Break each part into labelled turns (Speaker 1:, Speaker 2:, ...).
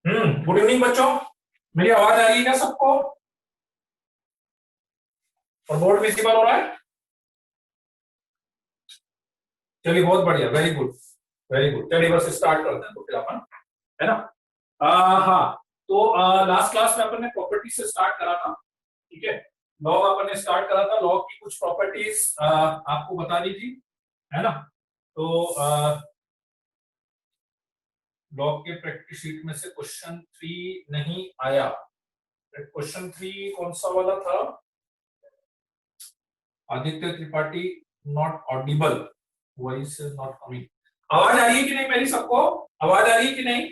Speaker 1: Good evening बच्चों। मेरी आवाज आ रही है क्या सबको? और बोर्ड विजिबल हो रहा है? चलिए बहुत बढ़िया, वेरी गुड वेरी गुड। चलिए बस स्टार्ट करते हैं तो फिर अपन, है ना। हाँ, तो लास्ट क्लास में अपन ने प्रॉपर्टी से स्टार्ट करा था, ठीक है। लॉग अपन ने स्टार्ट करा था, लॉग की कुछ प्रॉपर्टीज आपको बता दी थी, है ना। तो लॉग के प्रैक्टिस शीट में से क्वेश्चन 3 नहीं आया। क्वेश्चन 3 कौन सा वाला था? Aditya Tripathi not Audible, voice is not coming. आवाज आ रही है कि नहीं मेरी सबको? आवाज आ रही है कि नहीं?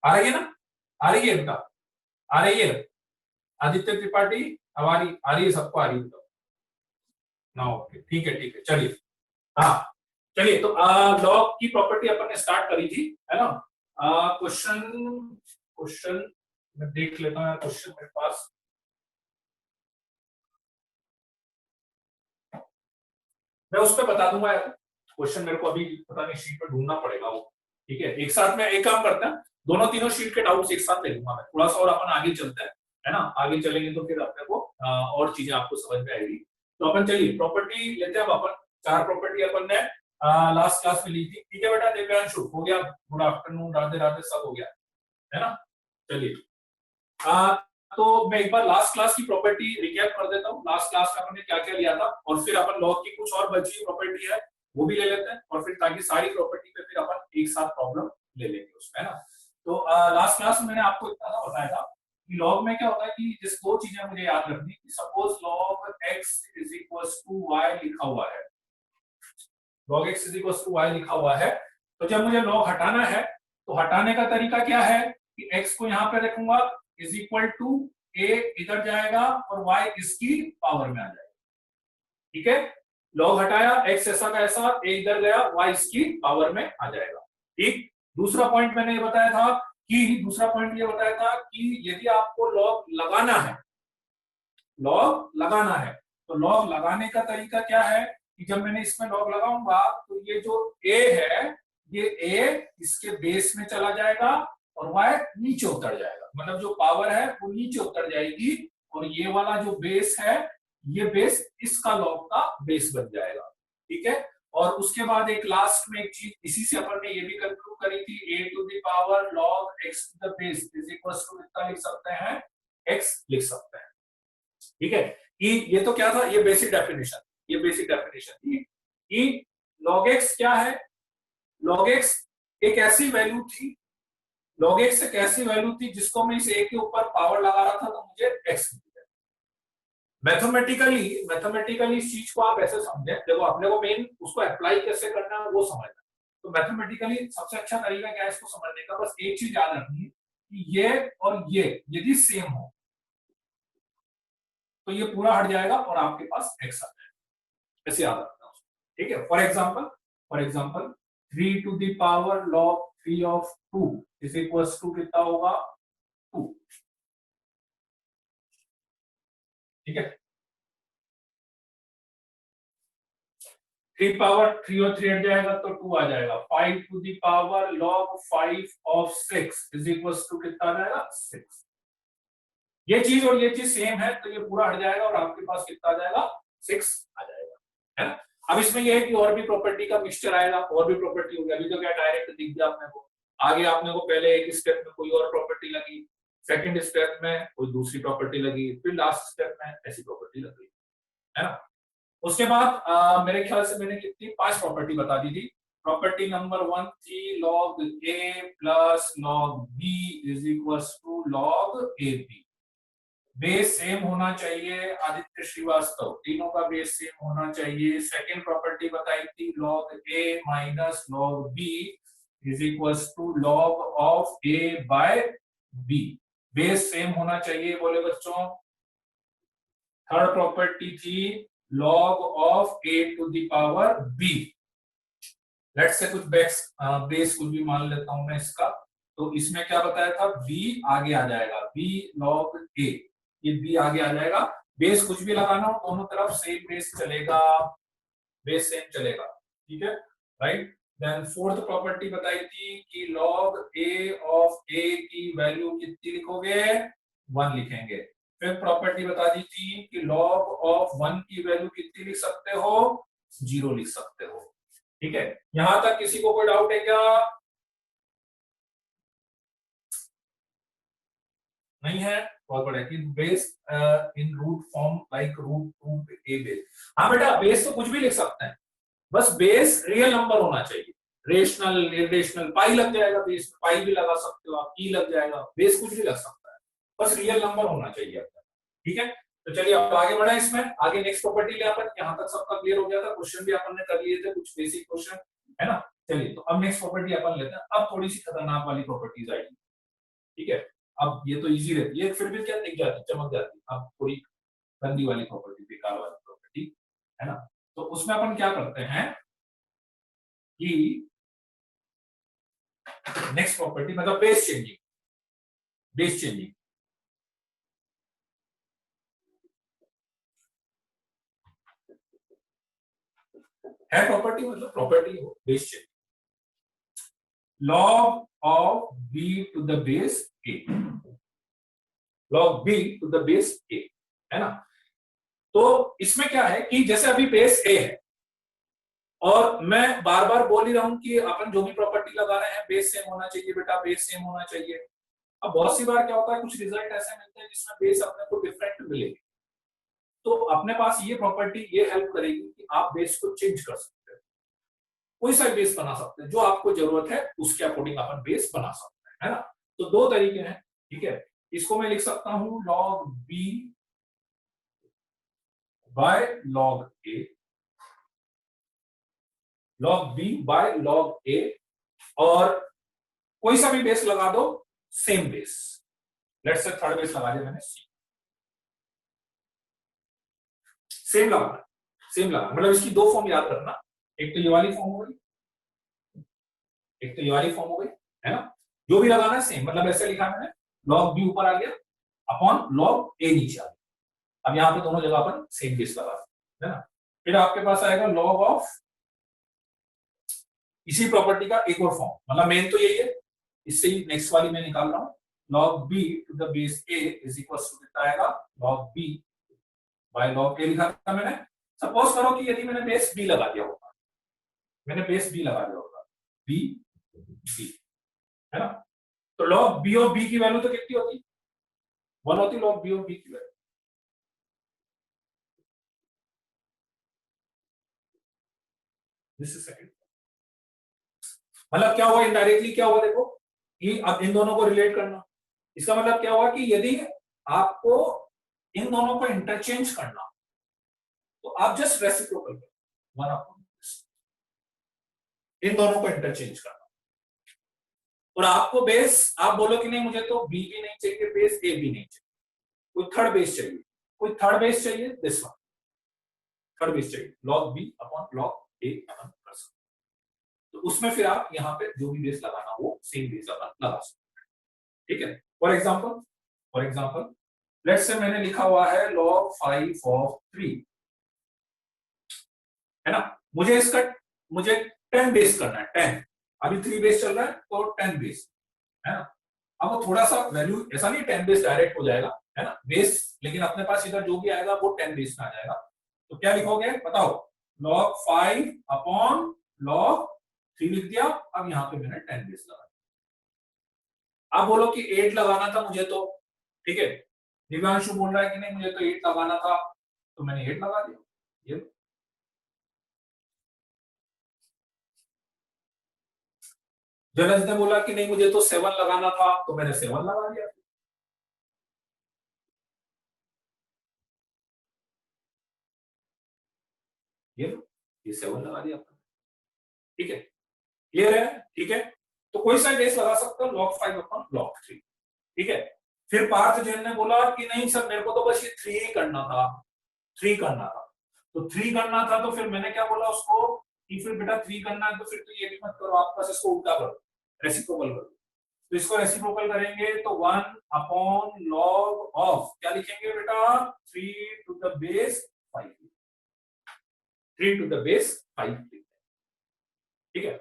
Speaker 1: आ रही है ना? आ रही है बेटा? आ रही है? आदित्य त्रिपाठी आ रही है सबको? आ रही है बेटा ना? ओके, ठीक है ठीक है, चलिए। हाँ, चलिए तो लॉग की प्रॉपर्टी अपन ने स्टार्ट करी थी, है ना। क्वेश्चन क्वेश्चन मैं देख लेता हूँ क्वेश्चन मेरे पास। मैं उस पर बता दूंगा यार, क्वेश्चन मेरे को अभी पता नहीं, शीट पे ढूंढना पड़ेगा वो। ठीक है, एक साथ में एक काम करते हैं, दोनों तीनों शीट के डाउट्स एक साथ ले लूंगा मैं, थोड़ा सा और अपन आगे चलते हैं, है ना। आगे चलेंगे तो फिर अपने को और चीजें आपको समझ में आएगी। तो अपन चलिए प्रॉपर्टी लेते हैं। अब अपन 4 प्रॉपर्टी अपन ने लास्ट क्लास में ली थी, ठीक है बेटा। दिव्यांशु हो गया? गुड आफ्टरनून, राधे राधे, सब हो गया, है ना। चलिए, आ, तो मैं एक बार लास्ट क्लास की प्रॉपर्टी रिकैप कर देता हूँ। लास्ट क्लास में हमने क्या क्या लिया था, और फिर अपन लॉग की कुछ और बची हुई प्रॉपर्टी है वो भी ले लेते हैं, और फिर ताकि सारी प्रॉपर्टी पे फिर अपन एक साथ प्रॉब्लम ले लेंगे उसमें, है ना। तो लास्ट क्लास में मैंने आपको इतना सा बताया था कि लॉग में क्या होता है कि जिस 2 चीजें मुझे याद रखनी कि suppose log x is equal to y लिखा हुआ है, log x is equal to y लिखा हुआ है। तो जब मुझे लॉग हटाना है तो हटाने का तरीका क्या है कि x को यहां पे रखूंगा, इज इक्वल टू a इधर जाएगा और y इसकी पावर में आ जाएगा, ठीक है। लॉग हटाया, x ऐसा का ऐसा, a इधर गया, y इसकी पावर में आ जाएगा, ठीक। दूसरा पॉइंट मैंने ये बताया था दूसरा पॉइंट ये बताया था कि यदि आपको लॉग लगाना है, लॉग लगाना है तो लॉग लगाने का तरीका क्या है कि जब मैंने इसमें लॉग लगाऊंगा तो ये जो a है, ये a इसके बेस में चला जाएगा और y नीचे उतर जाएगा, मतलब जो पावर है वो नीचे उतर जाएगी, और ये वाला जो बेस है, ये बेस इसका लॉग का बेस बन जाएगा, ठीक है। और उसके बाद एक लास्ट में एक चीज इसी से अपन ने ये भी कंक्लूड करी थी, a to the power log x to the base is equal to कितना लिख सकते हैं, x लिख सकते हैं, ठीक है। कि ये तो क्या था, ये बेसिक डेफिनेशन, ये बेसिक डेफिनेशन थी कि log x क्या है। log x एक ऐसी वैल्यू थी, log x एक ऐसी वैल्यू थी जिसको मैं इस a के ऊपर पावर लगा रहा था तो मुझे x मिल गया। मैथमेटिकली इस चीज को आप ऐसे समझे, देखो अपने को मेन उसको अप्लाई कैसे करना है वो समझना। तो मैथमेटिकली सबसे अच्छा तरीका क्या है इसको समझने का, बस एक चीज याद रखनी है कि ये और ये यदि सेम हो तो ये पूरा हट जाएगा और आपके पास x आ जाएगा, ऐसे याद रखना, ठीक है। For example 3 to the power log 3 of 2 is equal to कितना होगा, 2, ठीक है। 3 पावर 3 और 3 हट जाएगा तो 2 आ जाएगा। 5 to the power log 5 of 6 is equal to कितना आ जाएगा, 6। ये चीज और ये चीज सेम है तो ये पूरा हट जाएगा और आपके पास कितना आ जाएगा, 6 आ जाएगा, है ना। अब इसमें ये है कि और भी प्रॉपर्टी का मिक्सचर आएगा, और भी प्रॉपर्टी होगी। अभी तो क्या डायरेक्ट दिख गया अपने को, आगे आपने को पहले एक स्टेप में कोई और प्रॉपर्टी लगी, सेकंड स्टेप में कोई दूसरी प्रॉपर्टी लगी, फिर लास्ट स्टेप में ऐसी प्रॉपर्टी लग गई, है ना। उसके बाद मेरे ख्याल से मैंने कितनी 5 प्रॉपर्टी बता दी थी। प्रॉपर्टी नंबर 1 थी log a plus log b is equal to log ab। Base same होना चाहिए आदित्य श्रीवास्तव, तीनों का बेस सेम होना चाहिए। सेकंड प्रॉपर्टी बताई थी log a minus log b is equal to log of a by b, base same होना चाहिए बोले बच्चों। थर्ड प्रॉपर्टी थी log of a to the power b, let's say कुछ बेस कुछ भी मान लेता हूं मैं इसका, तो इसमें क्या बताया था, b आगे आ जाएगा, b log a, ये b आगे आ जाएगा। बेस कुछ भी लगाना हो दोनों तरफ सेम बेस चलेगा, बेस सेम चलेगा। ठीक है, राइट। देन फोर्थ प्रॉपर्टी बताई थी कि log a ऑफ a की वैल्यू कितनी लिखोगे, 1 लिखेंगे। फिर प्रॉपर्टी बता दी थी कि log ऑफ 1 की वैल्यू कितनी लिख सकते हो, 0 लिख सकते हो। ठीक है, यहां तक किसी को कोई डाउट है क्या? नहीं है, बहुत बढ़िया। कि base in root form like root a base. हाँ बेटा, बेस तो कुछ भी लिख सकते हैं, बस बेस रियल नंबर होना चाहिए। रेशनल, इरेशनल, पाई लग जाएगा बेस में, पाई भी लगा सकते हो आप, की लग जाएगा, बेस कुछ भी लग सकता है, बस रियल नंबर होना चाहिए आपका। ठीक है, तो चलिए अब आगे बढ़े इसमें। आगे नेक्स्ट प्रॉपर्टी ले अपन, यहाँ तक सबका क्लियर हो गया था, क्वेश्चन भी अपन ने कर लिए थे कुछ बेसिक क्वेश्चन, है ना। चलिए तो अब नेक्स्ट प्रॉपर्टी अपन लेते हैं। अब थोड़ी सी खतरनाक वाली प्रॉपर्टीज आएगी। ठीक है, अब ये तो इजी रहती है, फिर भी क्या दिख जाती है, चमक जाती है। अब थोड़ी गंदी वाली प्रॉपर्टी, बेकार वाली प्रॉपर्टी, है ना। तो उसमें अपन क्या करते हैं कि नेक्स्ट प्रॉपर्टी मतलब बेस चेंजिंग, बेस चेंजिंग। है प्रॉपर्टी, मतलब प्रॉपर्टी हो, base changing. log of b to the base a, log b to the base a, है ना। तो इसमें क्या है कि जैसे अभी बेस a है, और मैं बार बार बोल ही रहा हूं कि अपन जो भी प्रॉपर्टी लगा रहे हैं बेस सेम होना चाहिए बेटा, बेस सेम होना चाहिए। अब बहुत सी बार क्या होता है, कुछ रिजल्ट ऐसे मिलते हैं जिसमें बेस अपने को डिफरेंट मिलेगी, तो अपने पास ये प्रॉपर्टी ये हेल्प करेगी कि आप बेस को चेंज कर सकते हैं, कोई सा बेस बना सकते हैं, जो आपको जरूरत है उसके अकॉर्डिंग अपन बेस बना सकते हैं, है ना। तो दो तरीके हैं। ठीक है, इसको मैं लिख सकता हूं log b by log a, log b by log a, और कोई सा भी बेस लगा दो, same base. Let's say third base लगा दिया मैंने, सेम लगाना, सेम लगाना, मतलब इसकी दो फॉर्म याद रखना, एक तो ये वाली फॉर्म हो गई, एक तो ये वाली फॉर्म हो गई, है ना। जो भी लगाना है सेम, मतलब ऐसे लिखा मैंने, log b ऊपर आ गया अपॉन log a नीचे आ गया। अब यहाँ पे दोनों जगह पर सेम बेस लगा, है ना। फिर आपके पास आएगा log ऑफ इसी प्रॉपर्टी का एक और फॉर्म, मतलब मेन तो यही है, इससे ही नेक्स्ट वाली मैं निकाल रहा हूँ। log b to the base a is equal to कितना आएगा, log b by log a लिखा था मैंने। सपोज करो कि यदि मैंने बेस b लगा दिया होगा, मैंने बेस b लगा दिया होगा, b b, है ना। तो log b और b की वैल्यू तो कितनी होती, 1 होती log b और b की वैल्यू। दिस इज सेकंड, मतलब क्या हुआ इनडायरेक्टली, क्या हुआ देखो, कि अब इन दोनों को रिलेट करना, इसका मतलब क्या हुआ कि यदि आपको इन दोनों को इंटरचेंज करना, तो आप जस्ट रेसिप्रोकल करो, 1 अपॉन इन दोनों को इंटरचेंज करना। और आपको बेस, आप बोलो कि नहीं मुझे तो बी भी नहीं चाहिए बेस, ए भी नहीं चाहिए, कोई थर्ड बेस चाहिए, कोई थर्ड बेस चाहिए, दिस वन थर्ड बेस चाहिए, log b upon log a अपन कर सकते। तो उसमें फिर आप यहाँ पे जो भी बेस लगाना हो सेम बेस अपन लगा सकते हैं। ठीक है, फॉर एग्जाम्पल लेट्स से मैंने लिखा हुआ है log 5 ऑफ 3, है ना। मुझे इसका, मुझे 10 बेस करना है, 10, अभी 3 बेस चल रहा है तो 10 बेस, है ना। अब वो थोड़ा सा वैल्यू, ऐसा नहीं 10 बेस डायरेक्ट हो जाएगा, है ना, बेस, लेकिन अपने पास इधर जो भी आएगा वो 10 बेस में आ जाएगा। तो क्या लिखोगे बताओ, log 5 अपॉन log 3 लिख दिया। अब यहाँ पे मैंने 10 बेस लगा, आप बोलो कि 8 लगाना था मुझे तो, ठीक है, दिव्यांशु बोल रहा है कि नहीं मुझे तो 8 लगाना था, तो मैंने 8 लगा दिया। ये जनज ने बोला कि नहीं मुझे तो 7 लगाना था, तो मैंने 7 लगा दिया। ये 7 लगा दिया, ठीक है, क्लियर है, ठीक है। तो कोई सा बेस लगा सकते हो, log 5 अपॉन log 3, ठीक है। फिर पार्थ जैन ने बोला कि नहीं सर मेरे को तो बस ये 3 ही करना था, 3 करना था, तो 3 करना था, तो फिर मैंने क्या बोला उसको कि फिर बेटा 3 करना है तो फिर तो ये भी मत करो, आप बस इसको उल्टा करो, रेसिप्रोकल करो। तो इसको रेसिप्रोकल करेंगे तो 1 अपॉन log ऑफ क्या लिखेंगे बेटा, 3 to the base 5, 3 to the base 5 लिखेंगे, ठीक है,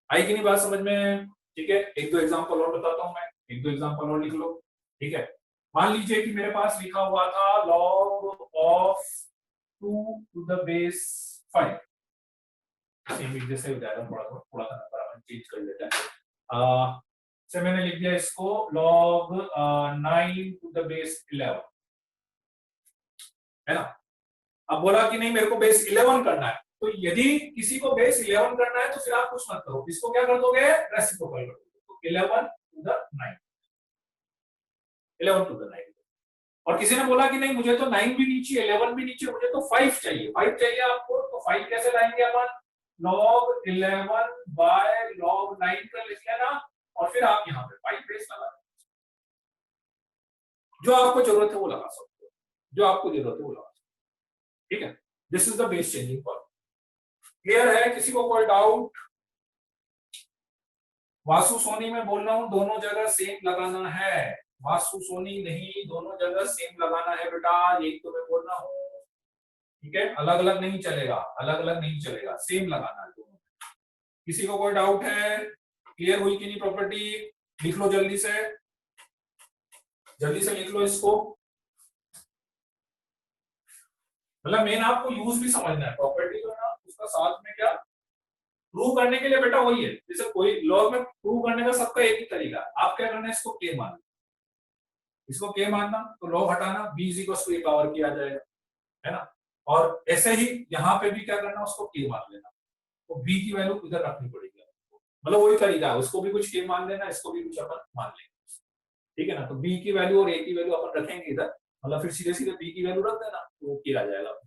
Speaker 1: आई कि नहीं बात समझ में? ठीक है, एक दो एग्जांपल और बताता हूं मैं, एक दो एग्जांपल और लिख लो। ठीक है, मान लीजिए कि मेरे पास लिखा हुआ था log of 2 to the base 5, same एक जैसे हो जाएगा, थोड़ा सा नंबर अपन चेंज कर लेते हैं। से मैंने लिख दिया इसको log 9 to the base 11, है ना। अब बोला कि नहीं मेरे को बेस 11 करना है, तो यदि किसी को बेस 11 करना है तो फिर आप कुछ मत करो, इसको क्या कर दोगे, रेसिप्रोकल कर दोगे, तो 11 to the 9, 11 to the 9। और किसी ने बोला कि नहीं मुझे तो 9 भी नीचे 11 भी नीचे, मुझे तो 5 चाहिए, 5 चाहिए आपको, तो 5 कैसे लाएंगे अपन, log 11 बाय log 9 कर लिख लेना, और फिर आप यहाँ पे 5 बेस लगा, जो आपको जरूरत है वो लगा सकते हो, जो आपको जरूरत है वो लगा सकते हो। ठीक है, this is the base changing formula. Clear है, किसी को कोई डाउट? वासु सोनी में बोल रहा हूं दोनों जगह सेम लगाना है, वासु सोनी नहीं, दोनों जगह सेम लगाना है बेटा, यही तो मैं बोल रहा हूं। ठीक है, अलग अलग नहीं चलेगा, अलग अलग नहीं चलेगा, सेम लगाना है दोनों। किसी को कोई डाउट है? क्लियर हुई कि नहीं प्रॉपर्टी? लिख लो जल्दी से, जल्दी से लिख लो इसको। मतलब मेन आपको यूज भी समझना है, प्रॉपर्टी जो है ना उसका साथ में क्या प्रूव करने के लिए बेटा वही है, जैसे कोई लॉग में प्रूव करने का सबका एक ही तरीका, आप क्या करना है, इसको के मानना, इसको के मानना, तो लॉग हटाना, b is equal to a power की आ जाएगा, है ना। और ऐसे ही यहाँ पे भी क्या करना, उसको के मान लेना, तो b की वैल्यू इधर रखनी पड़ेगी, मतलब वही तरीका है, उसको भी कुछ के मान लेना, इसको भी कुछ अपन मान लेंगे। ठीक है ना, तो b की वैल्यू और a की वैल्यू अपन रखेंगे इधर, मतलब फिर सीधे सीधे b की वैल्यू रख देना, तो वो के आ जाएगा।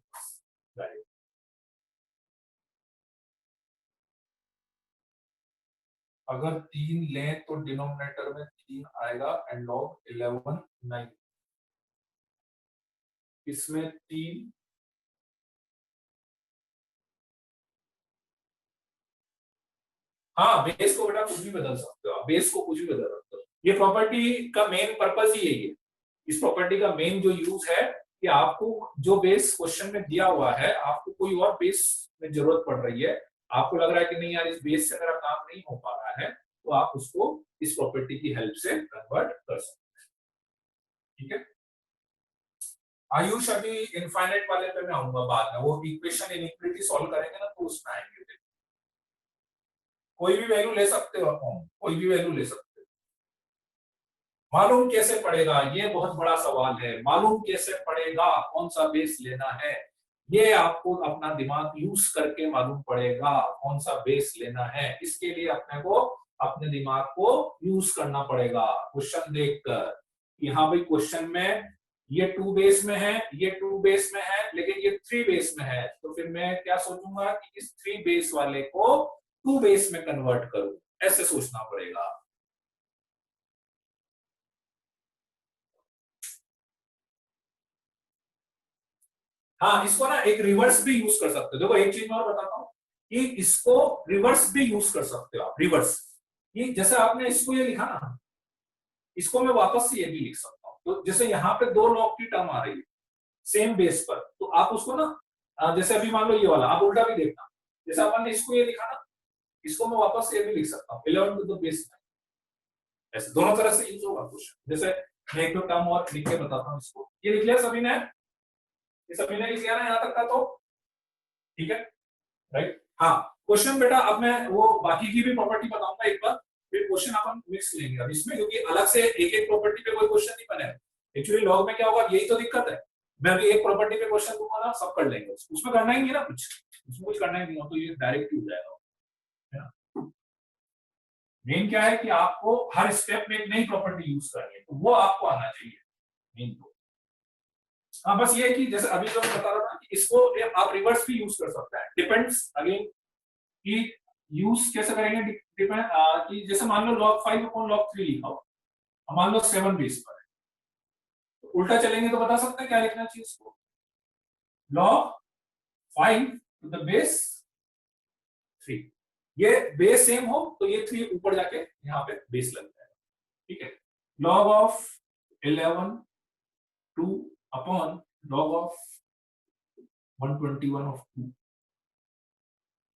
Speaker 1: अगर 3 लें तो डिनोमिनेटर में 3 आएगा, एंड लॉग 11 9, इसमें 3, हाँ बेस को बेटा कुछ भी बदल सकते हो आप, बेस को कुछ भी बदल सकते हो, ये प्रॉपर्टी का मेन पर्पस ही यही है, इस प्रॉपर्टी का मेन जो यूज है कि आपको जो बेस क्वेश्चन में दिया हुआ है, आपको कोई और बेस में जरूरत पड़ रही है, आपको लग रहा है कि नहीं यार इस बेस से मेरा काम नहीं हो पा रहा है, तो आप उसको इस प्रॉपर्टी की हेल्प से कन्वर्ट कर सकते हैं। ठीक है, आयुष अभी इनफाइनाइट वाले पे मैं आऊंगा बाद में, वो इक्वेशन इनइक्वालिटी सॉल्व करेंगे ना, तो उसमें आएंगे, कोई भी वैल्यू ले सकते हो आप, कोई भी वैल्यू ले सकते हो। मालूम कैसे पड़ेगा, ये बहुत बड़ा सवाल है, मालूम कैसे पड़ेगा कौन सा बेस लेना है, ये आपको अपना दिमाग यूज करके मालूम पड़ेगा कौन सा बेस लेना है, इसके लिए अपने को अपने दिमाग को यूज करना पड़ेगा, क्वेश्चन देखकर कि हाँ भाई क्वेश्चन में ये 2 बेस में है, ये 2 बेस में है, लेकिन ये 3 बेस में है, तो फिर मैं क्या सोचूंगा कि इस 3 बेस वाले को 2 बेस में कन्वर्ट करूं, ऐसे सोचना पड़ेगा। हाँ, इसको ना एक रिवर्स भी यूज कर सकते हो, देखो एक चीज मैं और बताता हूँ कि इसको रिवर्स भी यूज कर सकते हो आप, रिवर्स, कि जैसे आपने इसको ये लिखा ना, इसको मैं वापस से ये भी लिख सकता हूँ, तो जैसे यहाँ पे 2 लॉग की टर्म आ रही है सेम बेस पर, तो आप उसको ना जैसे अभी मान लो ये वाला, आप उल्टा भी देखना, जैसे अपन ने इसको ये लिखा ना, इसको मैं वापस से ये भी लिख सकता हूँ 11 टू द बेस 9, ऐसे दोनों तरह से यूज होगा क्वेश्चन। जैसे मैं एक दो टर्म और लिख के बताता हूँ, इसको ये लिख लिया सभी ने, ये सभी ने लिख लिया ना यहाँ तक का, तो ठीक है, राइट। हाँ, क्वेश्चन बेटा अब मैं वो बाकी की भी प्रॉपर्टी बताऊंगा एक बार, फिर क्वेश्चन अपन मिक्स लेंगे अब इसमें, क्योंकि अलग से एक एक प्रॉपर्टी पे कोई क्वेश्चन नहीं बनेगा, एक्चुअली लॉग में क्या होगा, यही तो दिक्कत है, मैं अभी एक प्रॉपर्टी पे क्वेश्चन दूंगा ना, सब कर लेंगे, उसमें करना ही नहीं है ना कुछ, उसमें कुछ करना ही नहीं हो, तो ये डायरेक्ट ही हो जाएगा, है ना। मेन क्या है कि आपको हर स्टेप में एक नई प्रॉपर्टी यूज करनी है, तो वो आपको आना चाहिए मेन तो। हाँ, बस ये है कि जैसे अभी जो मैं बता रहा था कि इसको आप रिवर्स भी यूज कर सकते हैं, डिपेंड्स अगेन कि यूज कैसे करेंगे, डिपेंड कि जैसे मान लो log 5 अपॉन log 3 लिखा हो, मान लो 7 बेस पर है, तो उल्टा चलेंगे तो बता सकते हैं क्या लिखना चाहिए इसको, log 5 टू द बेस 3, ये बेस सेम हो तो ये 3 ऊपर जाके यहाँ पे बेस लग जाएगा। ठीक है, log of 11 2 upon log of 121 of 2,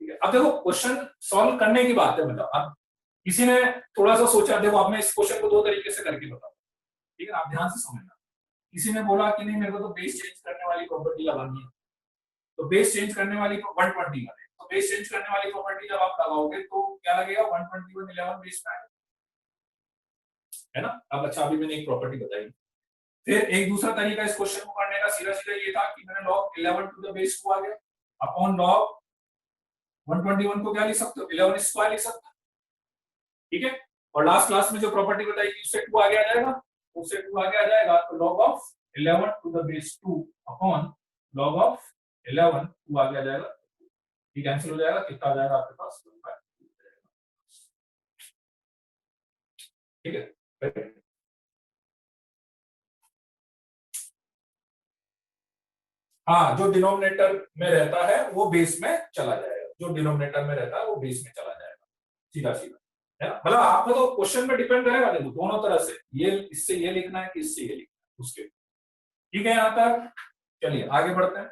Speaker 1: ठीक है, अब देखो क्वेश्चन सॉल्व करने की बात है, मतलब अब किसी ने थोड़ा सा सोचा, देखो अब मैं इस क्वेश्चन को दो तरीके से करके बताऊं, ठीक है, आप ध्यान से समझना। किसी ने बोला कि नहीं मेरे को तो बेस चेंज करने वाली प्रॉपर्टी लगानी है, तो बेस चेंज करने वाली 120 लगे, तो बेस चेंज करने वाली प्रॉपर्टी जब आप लगाओगे तो क्या लगेगा, 121 11 बेस में आएगा, है ना। अब अच्छा, अभी मैंने एक प्रॉपर्टी बताई। फिर एक दूसरा तरीका इस क्वेश्चन को करने का सीधा सीधा ये था कि मैंने log 11 टू द बेस 2 आ गया अपॉन log 121 को क्या लिख सकते हो, 11 स्क्वायर लिख सकते हो, ठीक है। और लास्ट क्लास में जो प्रॉपर्टी बताई थी उससे 2 आगे आ जाएगा, उससे 2 आगे आ जाएगा, तो log of 11 to the base 2 upon log of 11 2 आगे आ जाएगा, ये कैंसिल हो जाएगा, कितना आ जाएगा आपके पास, ठीक है। हाँ, जो डिनोमिनेटर में रहता है वो बेस में चला जाएगा, जो डिनोमिनेटर में रहता है वो बेस में चला जाएगा, सीधा सीधा, है ना। मतलब आपको तो क्वेश्चन में डिपेंड करेगा, देखो दोनों तरह से, ये इससे ये लिखना है कि इससे ये लिखना है उसके, ठीक है। यहाँ तक चलिए आगे बढ़ते हैं।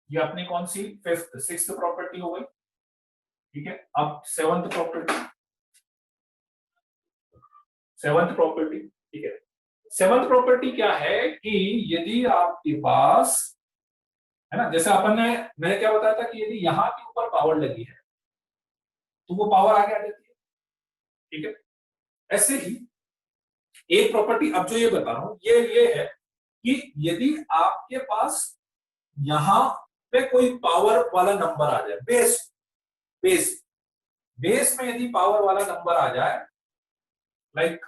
Speaker 1: ये अपनी कौन सी फिफ्थ सिक्स्थ प्रॉपर्टी हो गई, ठीक है। अब सेवंथ प्रॉपर्टी, सेवंथ प्रॉपर्टी, ठीक है। सेवंथ प्रॉपर्टी क्या है कि यदि आपके पास, है ना, जैसे अपन ने, मैंने क्या बताया था कि यदि यहाँ के ऊपर पावर लगी है तो वो पावर आगे आ जाती है, ठीक है। ऐसे ही एक प्रॉपर्टी अब जो ये बता रहा हूं ये है कि यदि आपके पास यहां पे कोई पावर वाला नंबर आ जाए, बेस बेस बेस में यदि पावर वाला नंबर आ जाए, like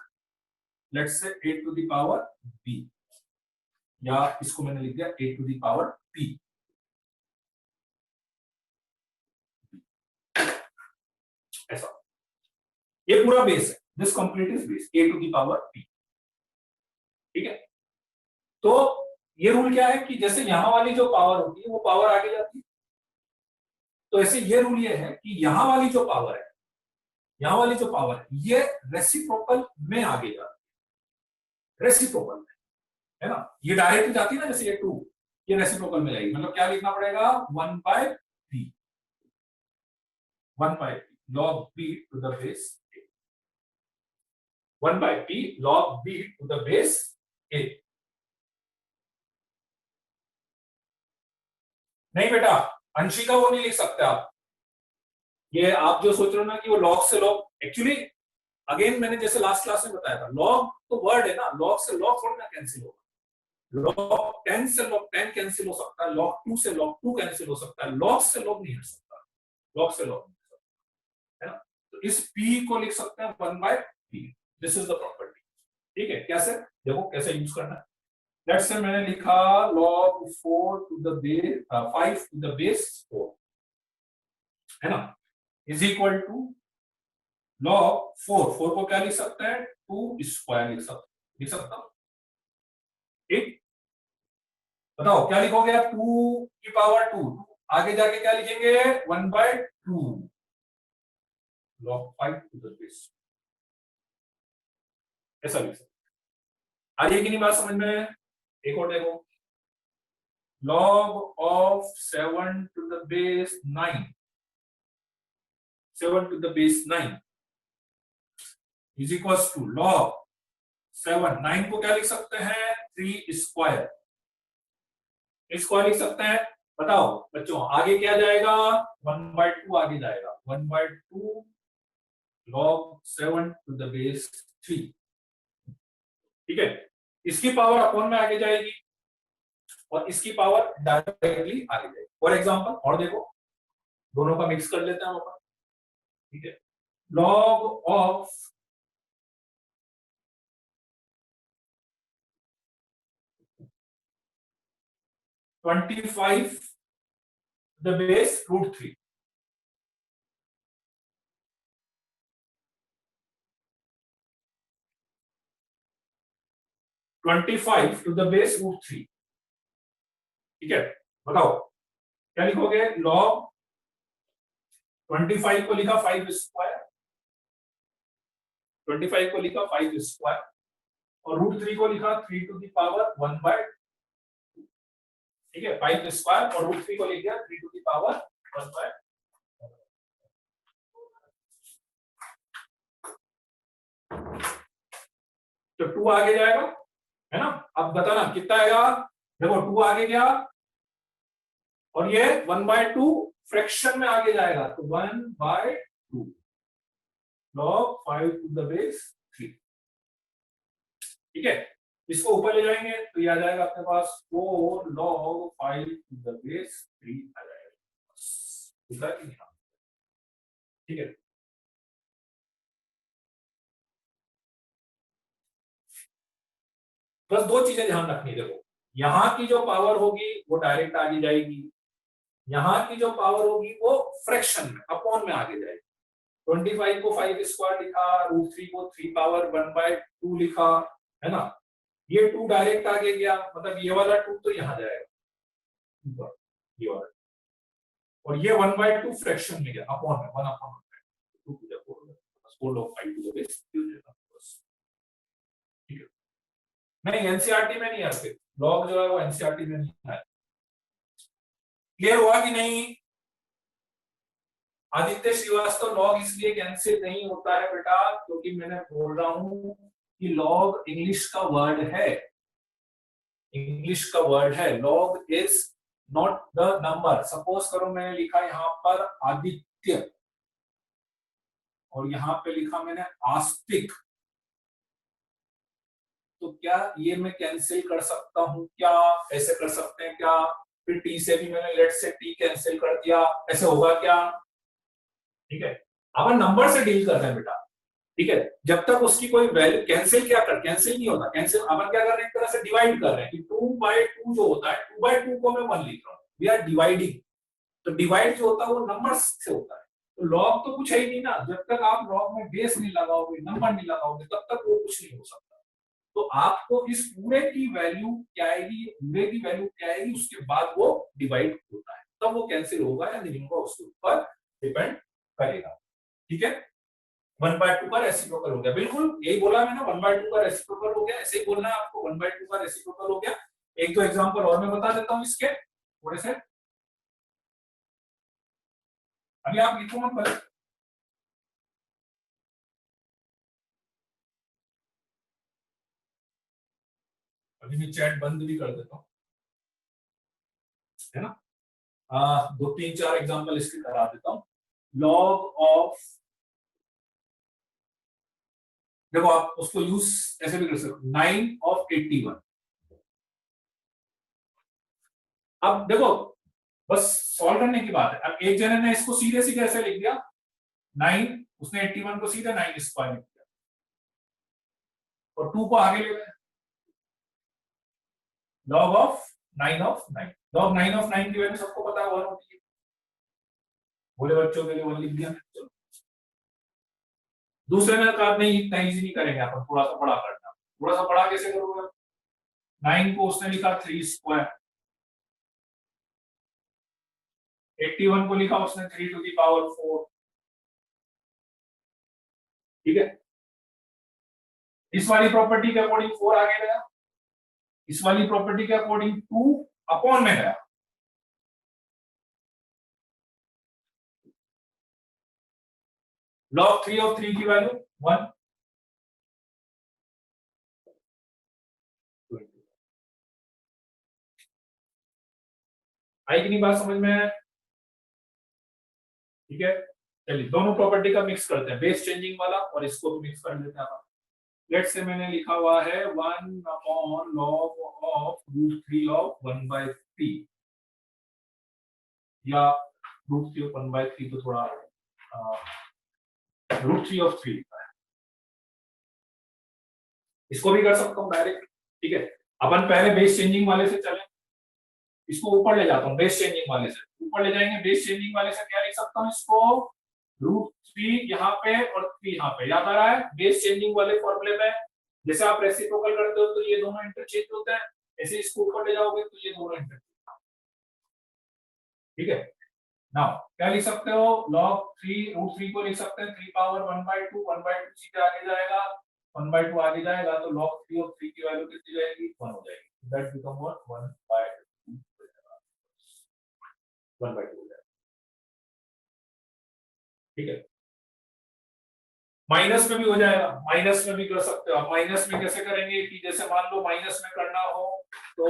Speaker 1: let's say a to the power b, या इसको मैंने लिख दिया a to the power p, ऐसा, ये पूरा बेस है, this complete is base a to the power p, ठीक है। तो ये रूल क्या है कि जैसे यहां वाली जो पावर होती है वो पावर आगे जाती है, तो ऐसे ये रूल ये है कि यहां वाली जो पावर है, यहां वाली जो पावर है ये रेसिप्रोकल में आगे जाती है, रेसिप्रोकल में, है ना। ये डायरेक्ट जाती है ना, जैसे ये 2, ये रेसिप्रोकल में जाएगी, मतलब क्या लिखना पड़ेगा, 1/p, 1/p log b to the base 1/p log b to the base a। नहीं बेटा, अंशी का वो नहीं लिख सकते आप, ये आप जो सोच रहे हो ना कि वो लॉग से लॉग, एक्चुअली अगेन मैंने जैसे लास्ट क्लास में बताया था, लॉग तो वर्ड है ना, लॉग से लॉग थोड़ी ना कैंसिल होगा, लॉग 10 से लॉग 10 कैंसिल हो सकता है, लॉग 2 से लॉग 2 कैंसिल हो सकता है, लॉग से लॉग नहीं हट सकता, लॉग से लॉग नहीं हट सकता, है ना। तो इस p को लिख सकते हैं 1/p, this is the property, ठीक है। कैसे, देखो कैसे यूज करना है। लेट्स से मैंने लिखा log 4 to the base 5 to the base 4, है ना, इज इक्वल टू log 4 को क्या लिख सकते हैं, 2 स्क्वायर लिख सकता हूं, ठीक। बताओ क्या लिखोगे आप, 2 की पावर 2, आगे जाके क्या लिखेंगे, 1/2 log 5 टू द बेस, ऐसा लिख सकते। आ रही है कि नहीं बात समझ में। एक और देखो, log of 7 to the base 9, 7 to the base 9 is equals to log 7, 9 को क्या लिख सकते हैं, 3 स्क्वायर, स्क्वायर लिख सकते हैं। बताओ बच्चों आगे क्या जाएगा, 1/2 आगे जाएगा, 1/2 log 7 to the base 3, ठीक है। इसकी पावर अपॉन में आगे जाएगी और इसकी पावर डायरेक्टली आगे जाएगी। फॉर एग्जांपल और देखो, दोनों का मिक्स कर लेते हैं हम, ठीक है। log of 25 the base √3, 25 to the base √3, ठीक है। बताओ क्या लिखोगे, log 25 को लिखा 5 स्क्वायर, 25 को लिखा 5 स्क्वायर, और √3 को लिखा 3 टू द पावर 1/2, ठीक है, 5 स्क्वायर, और √3 को लिख दिया 3 टू द पावर 1/2। तो 2 आगे जाएगा, है ना। अब बताना कितना आएगा, देखो 2 आगे गया और ये 1/2 फ्रैक्शन में आगे जाएगा, तो 1/2 log 5 to the base 3, ठीक है। इसको ऊपर ले जाएंगे तो ये आ जाएगा अपने पास 4 log 5 to the base 3 आ जाएगा, ठीक है। बस दो चीजें ध्यान रखनी, देखो यहाँ की जो पावर होगी वो डायरेक्ट आगे जाएगी, यहाँ की जो पावर होगी वो फ्रैक्शन में अपॉन में आगे जाएगी। 25 को 5 स्क्वायर लिखा, √3 को 3 पावर 1/2 लिखा, है ना। ये 2 डायरेक्ट आगे गया, मतलब ये वाला 2 तो यहाँ जाएगा, ये वाला, और ये 1/2 फ्रैक्शन में गया अपॉन में, 1/2 4 log 5 to the base 3, ठीक है। नहीं एनसीईआरटी में नहीं है, लॉग जो है वो एनसीईआरटी में नहीं है। क्लियर हुआ कि नहीं। आदित्य श्रीवास्तव, लॉग इसलिए कैंसिल नहीं होता है बेटा क्योंकि मैंने बोल रहा हूं कि लॉग इंग्लिश का वर्ड है, इंग्लिश का वर्ड है। Log is not the number. Suppose करो मैंने लिखा यहाँ पर आदित्य और यहाँ पे लिखा मैंने आस्तिक, तो क्या ये मैं कैंसिल कर सकता हूं क्या, ऐसे कर सकते हैं क्या, फिर टी से भी मैंने लेट से टी कैंसिल कर दिया, ऐसे होगा क्या, ठीक है। अपन नंबर से डील करते हैं बेटा, ठीक है। जब तक उसकी कोई वैल्यू, कैंसिल क्या कर, कैंसिल नहीं होता, कैंसिल अपन क्या कर रहे हैं, एक तरह से डिवाइड कर रहे हैं कि 2/2 जो होता है, 2/2 को मैं 1 लिख रहा हूँ, वी आर डिवाइडिंग। तो डिवाइड जो होता है वो नंबर्स से होता है, तो लॉग तो कुछ है ही नहीं ना, जब तक आप लॉग में बेस नहीं लगाओगे, नंबर नहीं लगाओगे, तब तक वो कुछ नहीं हो सकता। तो आपको इस पूरे की वैल्यू क्या आएगी, पूरे की वैल्यू क्या आएगी, उसके बाद वो डिवाइड होता है, तब वो कैंसिल होगा या नहीं होगा उसके ऊपर डिपेंड करेगा, ठीक है। 1/2 का रेसिप्रोकल हो गया, बिल्कुल यही बोला मैंने, 1/2 का रेसिप्रोकल हो गया, ऐसे ही बोलना है आपको, 1/2 का रेसिप्रोकल हो गया। एक दो एग्जांपल और मैं बता देता हूं इसके थोड़े से, अभी आप लिखो मत पहले, अभी मैं चैट बंद भी कर देता हूँ, है ना। 2 3 4 एग्जांपल इसके करा देता हूँ। लॉग ऑफ, देखो आप उसको यूज ऐसे भी कर सकते हो, 9/81। अब देखो बस सॉल्व करने की बात है। अब एक जने ने इसको सीधे सीधे ऐसे लिख दिया 9, उसने 81 को सीधे 9 स्क्वायर लिख दिया और 2 को आगे ले गए, log of 9 of 9, log 9 of 9 की वैल्यू सबको पता है 1 होती है, बोले बच्चों के लिए 1 लिख दिया। चलो दूसरे ने कहा नहीं इतना इजी नहीं करेंगे, अपन थोड़ा सा बड़ा करना, थोड़ा सा बड़ा कैसे करोगे, 9 को उसने लिखा 3 स्क्वायर, 81 को लिखा उसने 3 टू द पावर 4, ठीक है। इस वाली प्रॉपर्टी के अकॉर्डिंग 4 आगे गया, इस वाली प्रॉपर्टी के अकॉर्डिंग 2 अपॉन में गया, log 3 ऑफ 3 की वैल्यू 1, आई कि नहीं बात समझ में, ठीक है। चलिए दोनों प्रॉपर्टी का मिक्स करते हैं, बेस चेंजिंग वाला और इसको भी मिक्स कर लेते हैं। लेट से मैंने लिखा हुआ है 1 अपॉन log ऑफ √3 ऑफ 1/3, या √3 ऑफ 1/3 तो थोड़ा √3 ऑफ 3, इसको भी कर सकता हूँ डायरेक्ट, ठीक है। अपन पहले बेस चेंजिंग वाले से चले, इसको ऊपर ले जाता हूँ, बेस चेंजिंग वाले से ऊपर ले जाएंगे, बेस चेंजिंग वाले से क्या लिख सकता हूँ इसको, √3 यहाँ पे और 3 यहाँ पे, याद आ रहा है बेस चेंजिंग वाले फॉर्मूले में, जैसे आप रेसिप्रोकल करते हो तो ये दोनों इंटरचेंज होते हैं, ऐसे इसको ऊपर ले जाओगे तो ये दोनों इंटरचेंज, ठीक है। नाउ क्या लिख सकते हो, log 3 √3 को लिख सकते हैं 3 पावर 1/2, 1/2 सीधे आगे जाएगा, 1/2 आगे जाएगा तो log 3 of 3 की वैल्यू कितनी जाएगी 1 हो जाएगी, दैट बिकम व्हाट 1/2 1/2 हो जाएगा। ठीक है, माइनस में भी हो जाएगा, माइनस में भी कर सकते हो आप। माइनस में कैसे करेंगे कि जैसे मान लो माइनस में करना हो तो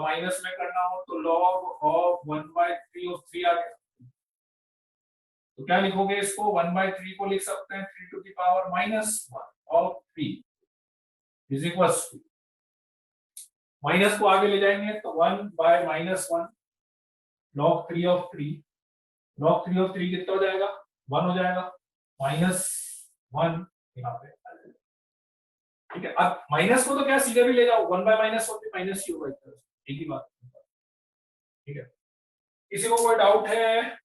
Speaker 1: माइनस में करना हो तो log of 1/3 of 3 आ गया, तो क्या लिखोगे इसको 1/3 को लिख सकते हैं 3 to the power -1 of 3 is equals to, minus को आगे ले जाएंगे तो 1/-1 log 3 of 3, log 3 of 3 कितना हो जाएगा 1 हो जाएगा, -1 यहाँ पे। ठीक है, अब माइनस को तो क्या सीधे भी ले जाओ, 1/- होती माइनस ही होगा, एक ही बात। ठीक है, किसी को कोई डाउट है?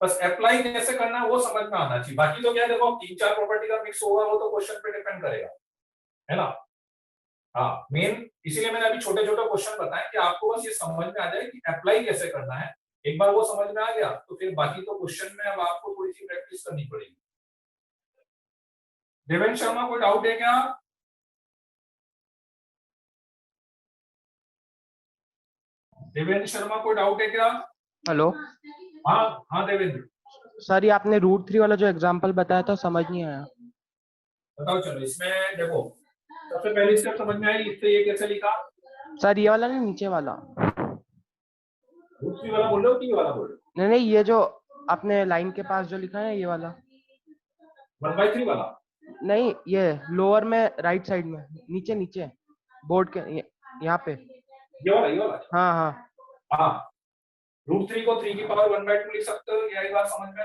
Speaker 1: बस अप्लाई कैसे करना है वो समझ में आना चाहिए, बाकी तो क्या देखो 3-4 प्रॉपर्टी का मिक्स होगा वो तो क्वेश्चन पे डिपेंड करेगा, है ना। हाँ, मेन इसीलिए मैंने अभी छोटे छोटे क्वेश्चन बताए कि आपको बस ये समझ में आ जाए कि अप्लाई कैसे करना है। एक बार वो समझ में आ गया तो फिर बाकी तो क्वेश्चन में अब आपको थोड़ी सी प्रैक्टिस करनी पड़ेगी। देवेंद्र शर्मा कोई डाउट है क्या? देवेंद्र शर्मा कोई डाउट है क्या?
Speaker 2: हेलो।
Speaker 1: हाँ हाँ देवेंद्र,
Speaker 2: सर ये आपने √3 वाला जो एग्जांपल बताया था समझ नहीं आया।
Speaker 1: बताओ। चलो इसमें देखो, सबसे पहली स्टेप समझ में आई, इससे ये कैसे लिखा?
Speaker 2: सर ये वाला नहीं, नीचे वाला।
Speaker 1: √3 वाला बोल रहे हो कि ये वाला बोल रहे हो?
Speaker 2: नहीं नहीं, ये जो आपने लाइन के पास जो लिखा है ये वाला।
Speaker 1: 1/3 वाला?
Speaker 2: नहीं, ये लोअर में राइट साइड में नीचे नीचे बोर्ड के यहाँ पे।
Speaker 1: ये वाला, ये वाला।
Speaker 2: हाँ हाँ
Speaker 1: हाँ, √3 को 3 की पावर 1/2 लिख सकते हो, यही बात समझ में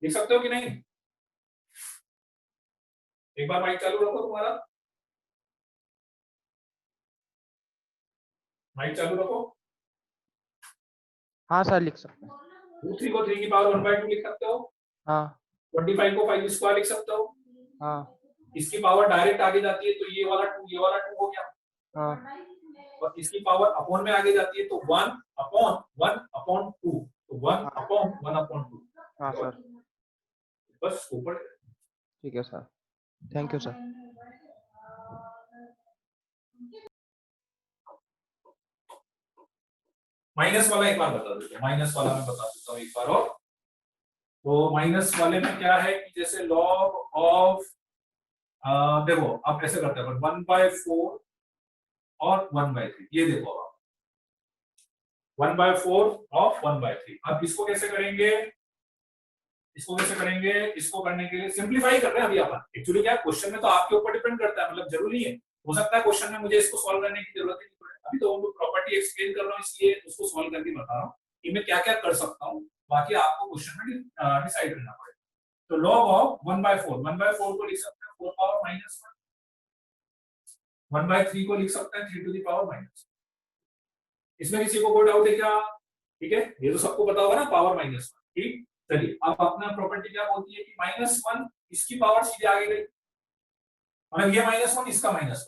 Speaker 1: लिख सकते हो कि नहीं? एक बार माइक चालू रखो, तुम्हारा माइक चालू रखो।
Speaker 2: हाँ सर लिख सकते हैं।
Speaker 1: √3 को 3 की पावर 1/2 लिख सकते हो।
Speaker 2: हाँ
Speaker 1: 25 को 5 स्क्वायर लिख सकते हो।
Speaker 2: हाँ
Speaker 1: इसकी पावर डायरेक्ट आगे जाती है तो ये वाला 2 हो गया।
Speaker 2: हाँ
Speaker 1: और इसकी पावर अपॉन में आगे जाती है तो 1/1/2, तो 1/1/2।
Speaker 2: हाँ सर
Speaker 1: बस ऊपर।
Speaker 2: ठीक है sir, thank you sir.
Speaker 1: Minus वाला एक बार बता देते हैं, माइनस वाला मैं बता देता हूँ एक बार और। तो माइनस वाले में क्या है कि जैसे लॉग ऑफ, देखो आप ऐसे करते हैं 1/4 और 1/3, ये देखो आप 1/4 और 1/3। अब इसको कैसे करेंगे, इसको कैसे करेंगे? इसको करने के लिए सिंपलीफाई कर रहे हैं अभी अपन। एक्चुअली क्या क्वेश्चन में तो आपके ऊपर डिपेंड करता है, मतलब जरूरी है, हो सकता है क्वेश्चन में मुझे इसको सॉल्व करने की जरूरत ही नहीं पड़े। अभी तो प्रॉपर्टी एक्सप्लेन कर रहा हूँ इसलिए उसको सॉल्व करके बता रहा हूँ कि मैं क्या क्या कर सकता हूँ, बाकी आपको क्वेश्चन में डिसाइड करना पड़ेगा। तो लॉग ऑफ 1/4 को लिख सकते हैं 4 पावर -1, 1/3 को लिख सकते हैं 3 to the power -1। इसमें किसी को कोई डाउट है क्या? ठीक है, ये तो सबको पता होगा ना, पावर -1। ठीक, चलिए अब अपना प्रॉपर्टी क्या बोलती है कि -1 इसकी पावर सीधे आगे गई, मतलब ये -1 इसका -1,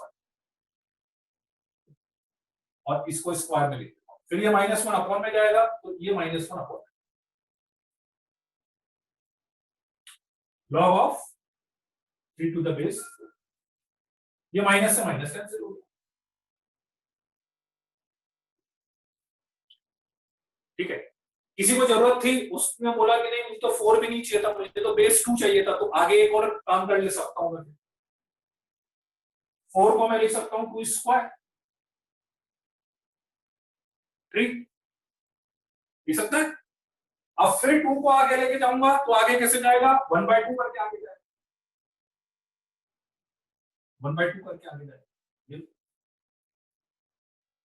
Speaker 1: और इसको स्क्वायर में लिख देता हूं, फिर ये -1 अपॉन में जाएगा तो ये -1 अपॉन में, log of 3 to the base, ये माइनस से माइनस कैंसिल हो गया। ठीक है, किसी को जरूरत थी, उसने बोला कि नहीं मुझे तो 4 भी नहीं चाहिए था, मुझे तो बेस 2 चाहिए था, तो आगे एक और काम कर ले सकता हूं मैं। 4 को मैं लिख सकता हूं 2 स्क्वायर, ठीक लिख सकते हैं। अब फिर 2 को आगे लेके जाऊंगा तो आगे कैसे जाएगा, 1/2 करके आगे जाएगा, 1/2 करके आगे जाएगा,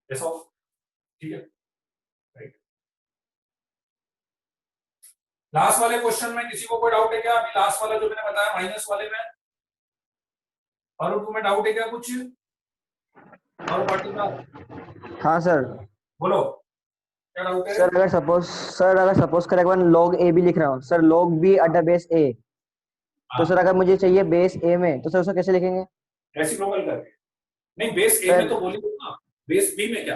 Speaker 1: ऐसा हो। ठीक है, राइट। लास्ट वाले क्वेश्चन में किसी को कोई डाउट है क्या? अभी लास्ट वाला जो मैंने बताया माइनस वाले में, और तुम्हें डाउट है क्या कुछ? और पार्टिकुलर?
Speaker 3: हाँ सर।
Speaker 1: बोलो। क्या डाउट है?
Speaker 3: सर अगर सपोज करें मैं log a भी लिख रहा हूँ सर, log b अड्डा बेस a, तो
Speaker 1: हाँ,
Speaker 3: सर अगर मुझे चाहिए बेस a में तो सर उसको कैसे लिखेंगे?
Speaker 1: रेसिप्रोकल करके। नहीं, बेस ए में
Speaker 3: सर
Speaker 1: तो बोलिए ना, बेस बी में क्या?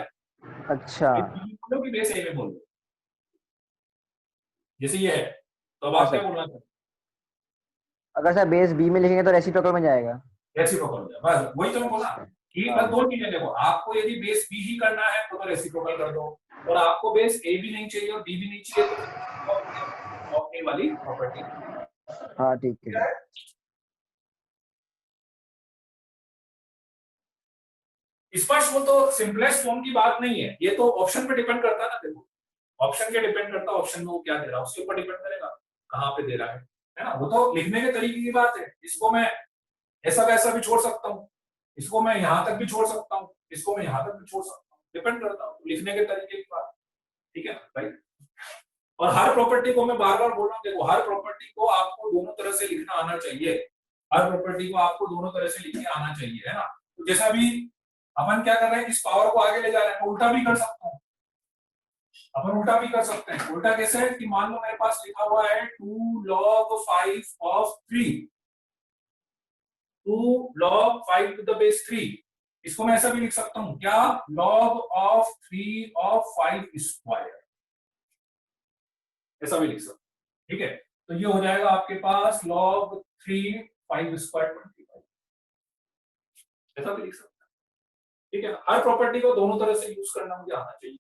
Speaker 3: अच्छा।
Speaker 1: बेस बी में बोलो कि बेस ए में बोलो, जैसे ये है, तो अब
Speaker 3: हाँ
Speaker 1: आप क्या
Speaker 3: सर,
Speaker 1: बोलना चाहते
Speaker 3: अगर सर बेस b में लिखेंगे तो रेसिप्रोकल में जाएगा।
Speaker 1: हैं? रेसिप्रोकल हो जाए, बस वही तो मैं बोला कि बस
Speaker 3: हाँ
Speaker 1: दो चीजें देखो, आपको यदि बेस बी ही करना है तो रेसिप्रोकल कर दो, और आपको बेस ए भी नहीं चाहिए और बी भी नहीं चाहिए तो फिर ए वाली प्रॉपर्टी।
Speaker 3: हाँ ठीक है।
Speaker 1: स्पष्ट, वो तो सिंपलेस्ट फॉर्म की बात नहीं है, ये तो ऑप्शन पे डिपेंड करता है ना। देखो, ऑप्शन के डिपेंड करता है, ऑप्शन में वो क्या दे रहा है उसके ऊपर डिपेंड करेगा कहाँ पे दे रहा है ना। वो तो लिखने के तरीके की बात है, इसको मैं ऐसा वैसा भी छोड़ सकता हूँ, इसको मैं यहाँ तक भी छोड़ सकता हूँ, इसको मैं यहाँ तक भी छोड़ सकता हूँ, डिपेंड करता हूँ लिखने के तरीके की बात। ठीक है भाई। और हर प्रॉपर्टी को मैं बार बार बोल रहा हूँ, देखो हर प्रॉपर्टी को आपको दोनों तरह से लिखना आना चाहिए, हर प्रॉपर्टी को आपको दोनों तरह से लिखने आना चाहिए, है ना। तो जैसा अभी अपन क्या कर रहे हैं, इस पावर को आगे ले जा रहे हैं, मैं उल्टा भी कर सकता हूँ, अपन उल्टा भी कर सकते हैं। उल्टा कैसे है कि मान लो मेरे पास लिखा हुआ है 2 log 5 of 3, 2 log 5 to the base 3, इसको मैं ऐसा भी लिख सकता हूं क्या, log of 3 of 5 स्क्वायर, ऐसा भी लिख सकता हूं। ठीक है, तो ये हो जाएगा आपके पास log 3 5 स्क्वायर 25, ऐसा भी लिख सकता है। ठीक है, हर प्रॉपर्टी को दोनों तरह से यूज करना मुझे आना चाहिए।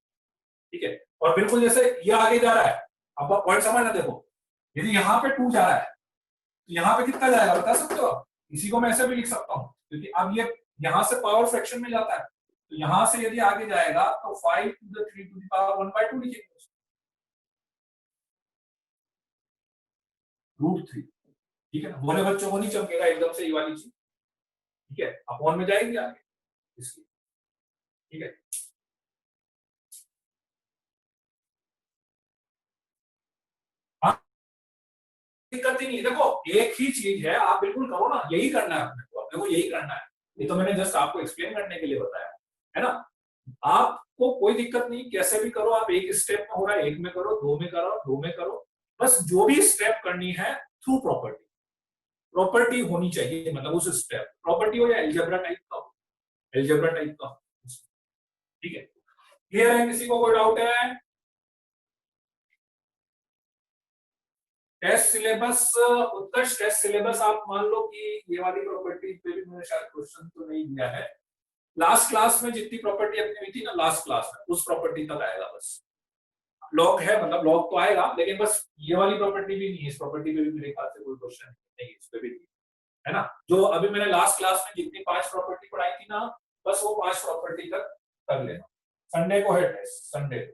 Speaker 1: ठीक है, और बिल्कुल जैसे ये आगे जा रहा है, अब आप पॉइंट समझना, देखो यदि यहाँ पे 2 जा रहा है तो यहाँ पे कितना जाएगा बता सकते हो आप? इसी को मैं ऐसे भी लिख सकता हूँ, क्योंकि अब ये यहाँ से पावर फ्रैक्शन में जाता है, तो यहाँ से यदि आगे जाएगा तो 5 to the 3 to the power 1/2 लिखेंगे उसको, √3। ठीक है ना, बोले बच्चों को नहीं चमकेगा एकदम से ये वाली चीज। ठीक है, अपॉन में जाएंगे आगे इसकी। ठीक है, हाँ, दिक्कत ही नहीं, देखो एक ही चीज है, आप बिल्कुल करो ना, यही करना है अपने को यही करना है। ये तो मैंने जस्ट आपको एक्सप्लेन करने के लिए बताया है ना। आपको कोई दिक्कत नहीं, कैसे भी करो आप, एक स्टेप में हो रहा है एक में करो, दो में करो, दो में करो, बस जो भी स्टेप करनी है थ्रू प्रॉपर्टी, प्रॉपर्टी होनी चाहिए, मतलब उस स्टेप प्रॉपर्टी हो या एल्जेब्रा टाइप का हो, एल्जेब्रा टाइप का हो। ठीक है, क्लियर है, किसी को कोई डाउट है? टेस्ट सिलेबस, उत्कर्ष टेस्ट सिलेबस आप मान लो कि ये वाली प्रॉपर्टी पे भी मैंने शायद क्वेश्चन तो नहीं दिया है, लास्ट क्लास में जितनी प्रॉपर्टी अपनी हुई थी ना लास्ट क्लास में, उस प्रॉपर्टी तक आएगा बस। लॉग है मतलब लॉग तो आएगा, लेकिन बस ये वाली प्रॉपर्टी भी नहीं है, इस प्रॉपर्टी पे भी मेरे ख्याल से कोई क्वेश्चन नहीं है, इस पे भी नहीं है ना। जो अभी मैंने लास्ट क्लास में जितनी 5 प्रॉपर्टी पढ़ाई थी ना, बस वो 5 प्रॉपर्टी तक कर लेना। संडे को है टेस्ट, संडे को।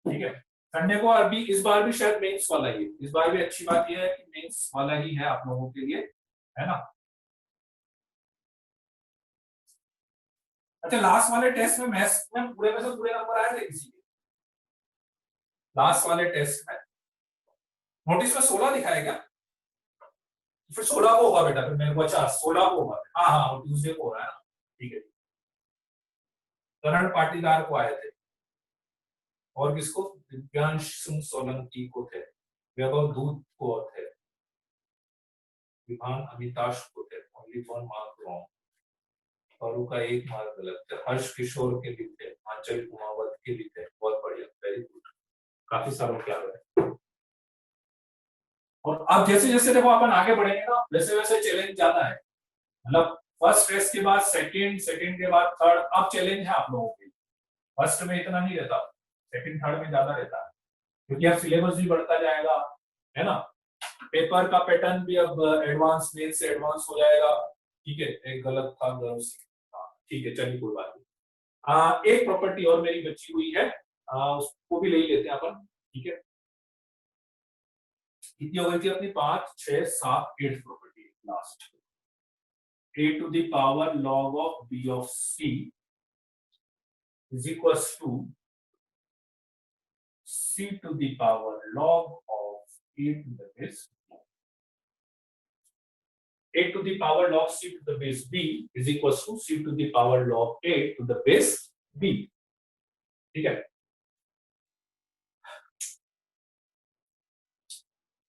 Speaker 1: ठीक है, संडे को अभी इस बार भी शायद मेंस वाला ही है, इस बार भी अच्छी बात यह है कि मेंस वाला ही है आप लोगों के लिए, है ना। अच्छा, लास्ट वाले टेस्ट में मैथ्स में पूरे में से पूरे नंबर आए थे किसी के? लास्ट वाले टेस्ट में नोटिस में 16 दिखाया क्या? फिर 16 को होगा बेटा, फिर मेरे को अच्छा 16 को होगा, हाँ हाँ ट्यूसडे को हो रहा है ना। ठीक है, करण पाटीदार को आए थे, और किसको, दिव्यांश सिंह सोलंकी को थे, वैभव दूत को थे, विभान अमिताश को थे, ओनली वन मार्क रॉन्ग, और का एक मार्क गलत थे, हर्ष किशोर के भी थे, आंचल कुमावत के भी थे, बहुत बढ़िया, वेरी गुड, काफी सालों के आ गए। और अब जैसे जैसे देखो अपन आगे बढ़ेंगे ना, वैसे वैसे चैलेंज ज्यादा है, मतलब फर्स्ट टेस्ट के बाद सेकंड, सेकंड के बाद थर्ड, अब चैलेंज है आप लोगों के लिए। फर्स्ट में इतना नहीं रहता, सेकंड थर्ड में ज्यादा रहता है, क्योंकि अब सिलेबस भी बढ़ता जाएगा, है ना। पेपर का पैटर्न भी अब एडवांस मेन से एडवांस हो जाएगा। ठीक है, एक गलत था ठीक है, चलिए कोई बात नहीं। एक प्रॉपर्टी और मेरी बची हुई है, उसको भी ले ही लेते हैं अपन। ठीक है, कितनी हो गई थी अपनी, 5 6 7 8 property last. a to the power log of b of c is equals to c to the power log of a to the base a to the power log c to the base b is equals to c to the power log a to the base b। ठीक है,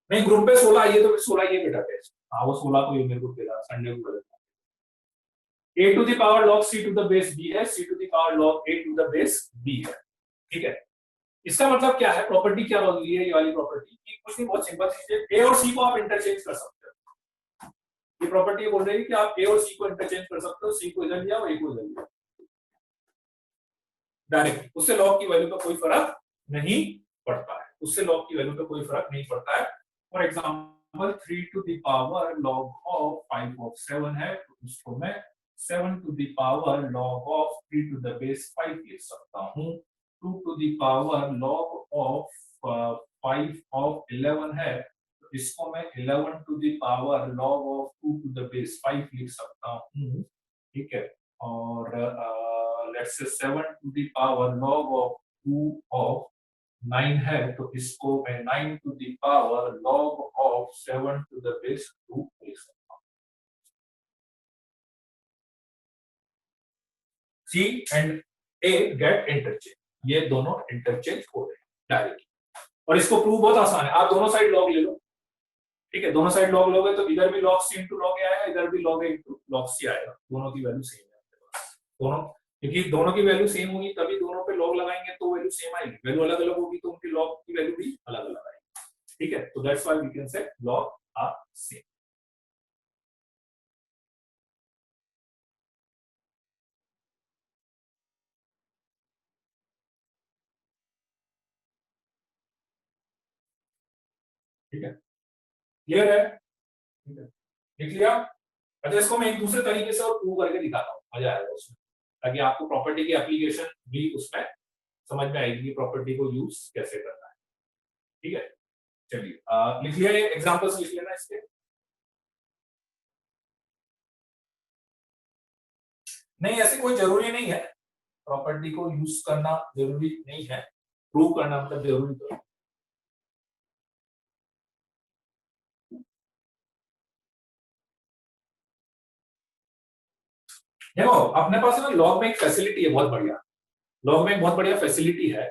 Speaker 1: नहीं, group पे 16 आइए तो 16 ये बेटा test. हाँ वो 16 को ये मेरे को मिला, संडे को मिला। a to the power log c to the base b है, c to the power log a to the base b है, ठीक है। इसका मतलब क्या है, प्रॉपर्टी क्या बोल रही है ये वाली प्रॉपर्टी कि कुछ नहीं, बहुत सिंपल चीज है, a और c को आप इंटरचेंज कर सकते हो। ये प्रॉपर्टी बोल रही है कि आप a और c को इंटरचेंज कर सकते हो, c को इधर लिया और a को इधर लिया डायरेक्ट, उससे लॉग की वैल्यू का कोई फर्क नहीं पड़ता है, उससे लॉग की वैल्यू का कोई फर्क नहीं पड़ता है। For example 3 to the power log of 5 of 7 है, तो उसको मैं 7 to the power log of 3 to the base 5 लिख सकता हूँ। 2 to the power log of 5 of 11 है, तो इसको मैं 11 to the power log of 2 to the base 5 लिख सकता हूँ, ठीक है। और let's say 7 to the power log of 2 of 9 है, तो इसको मैं 9 to the power log of 7 to the base 2 लिख सकता हूँ। C and A get interchange, ये दोनों इंटरचेंज हो रहे हैं डायरेक्टली, और इसको प्रूव बहुत आसान है, आप दोनों साइड लॉग ले लो, ठीक है। दोनों साइड लॉग लोगे तो इधर भी log c into log a आएगा, इधर भी log a into log c आएगा, दोनों की वैल्यू सेम है दोनों, क्योंकि दोनों की वैल्यू सेम होगी तभी दोनों पे लॉग लगाएंगे तो वैल्यू सेम आएगी, वैल्यू अलग अलग होगी तो उनकी लॉग की वैल्यू भी अलग अलग आएगी, ठीक है। तो that's why we can say log are same. ठीक है, क्लियर है, ठीक है, लिख लिया। अच्छा, इसको मैं एक दूसरे तरीके से और प्रूव करके दिखाता हूँ, मजा आएगा उसमें, ताकि आपको प्रॉपर्टी की एप्लीकेशन भी उसमें समझ में आएगी, प्रॉपर्टी को यूज कैसे करना है, ठीक है। चलिए लिख लिया, ये एग्जांपल्स लिख लेना इसके। नहीं, ऐसे कोई जरूरी नहीं है, प्रॉपर्टी को यूज करना जरूरी नहीं है, प्रूव करना मतलब जरूरी तो है। देखो अपने पास ना लॉग में एक फैसिलिटी है बहुत बढ़िया, लॉग में एक बहुत बढ़िया फैसिलिटी है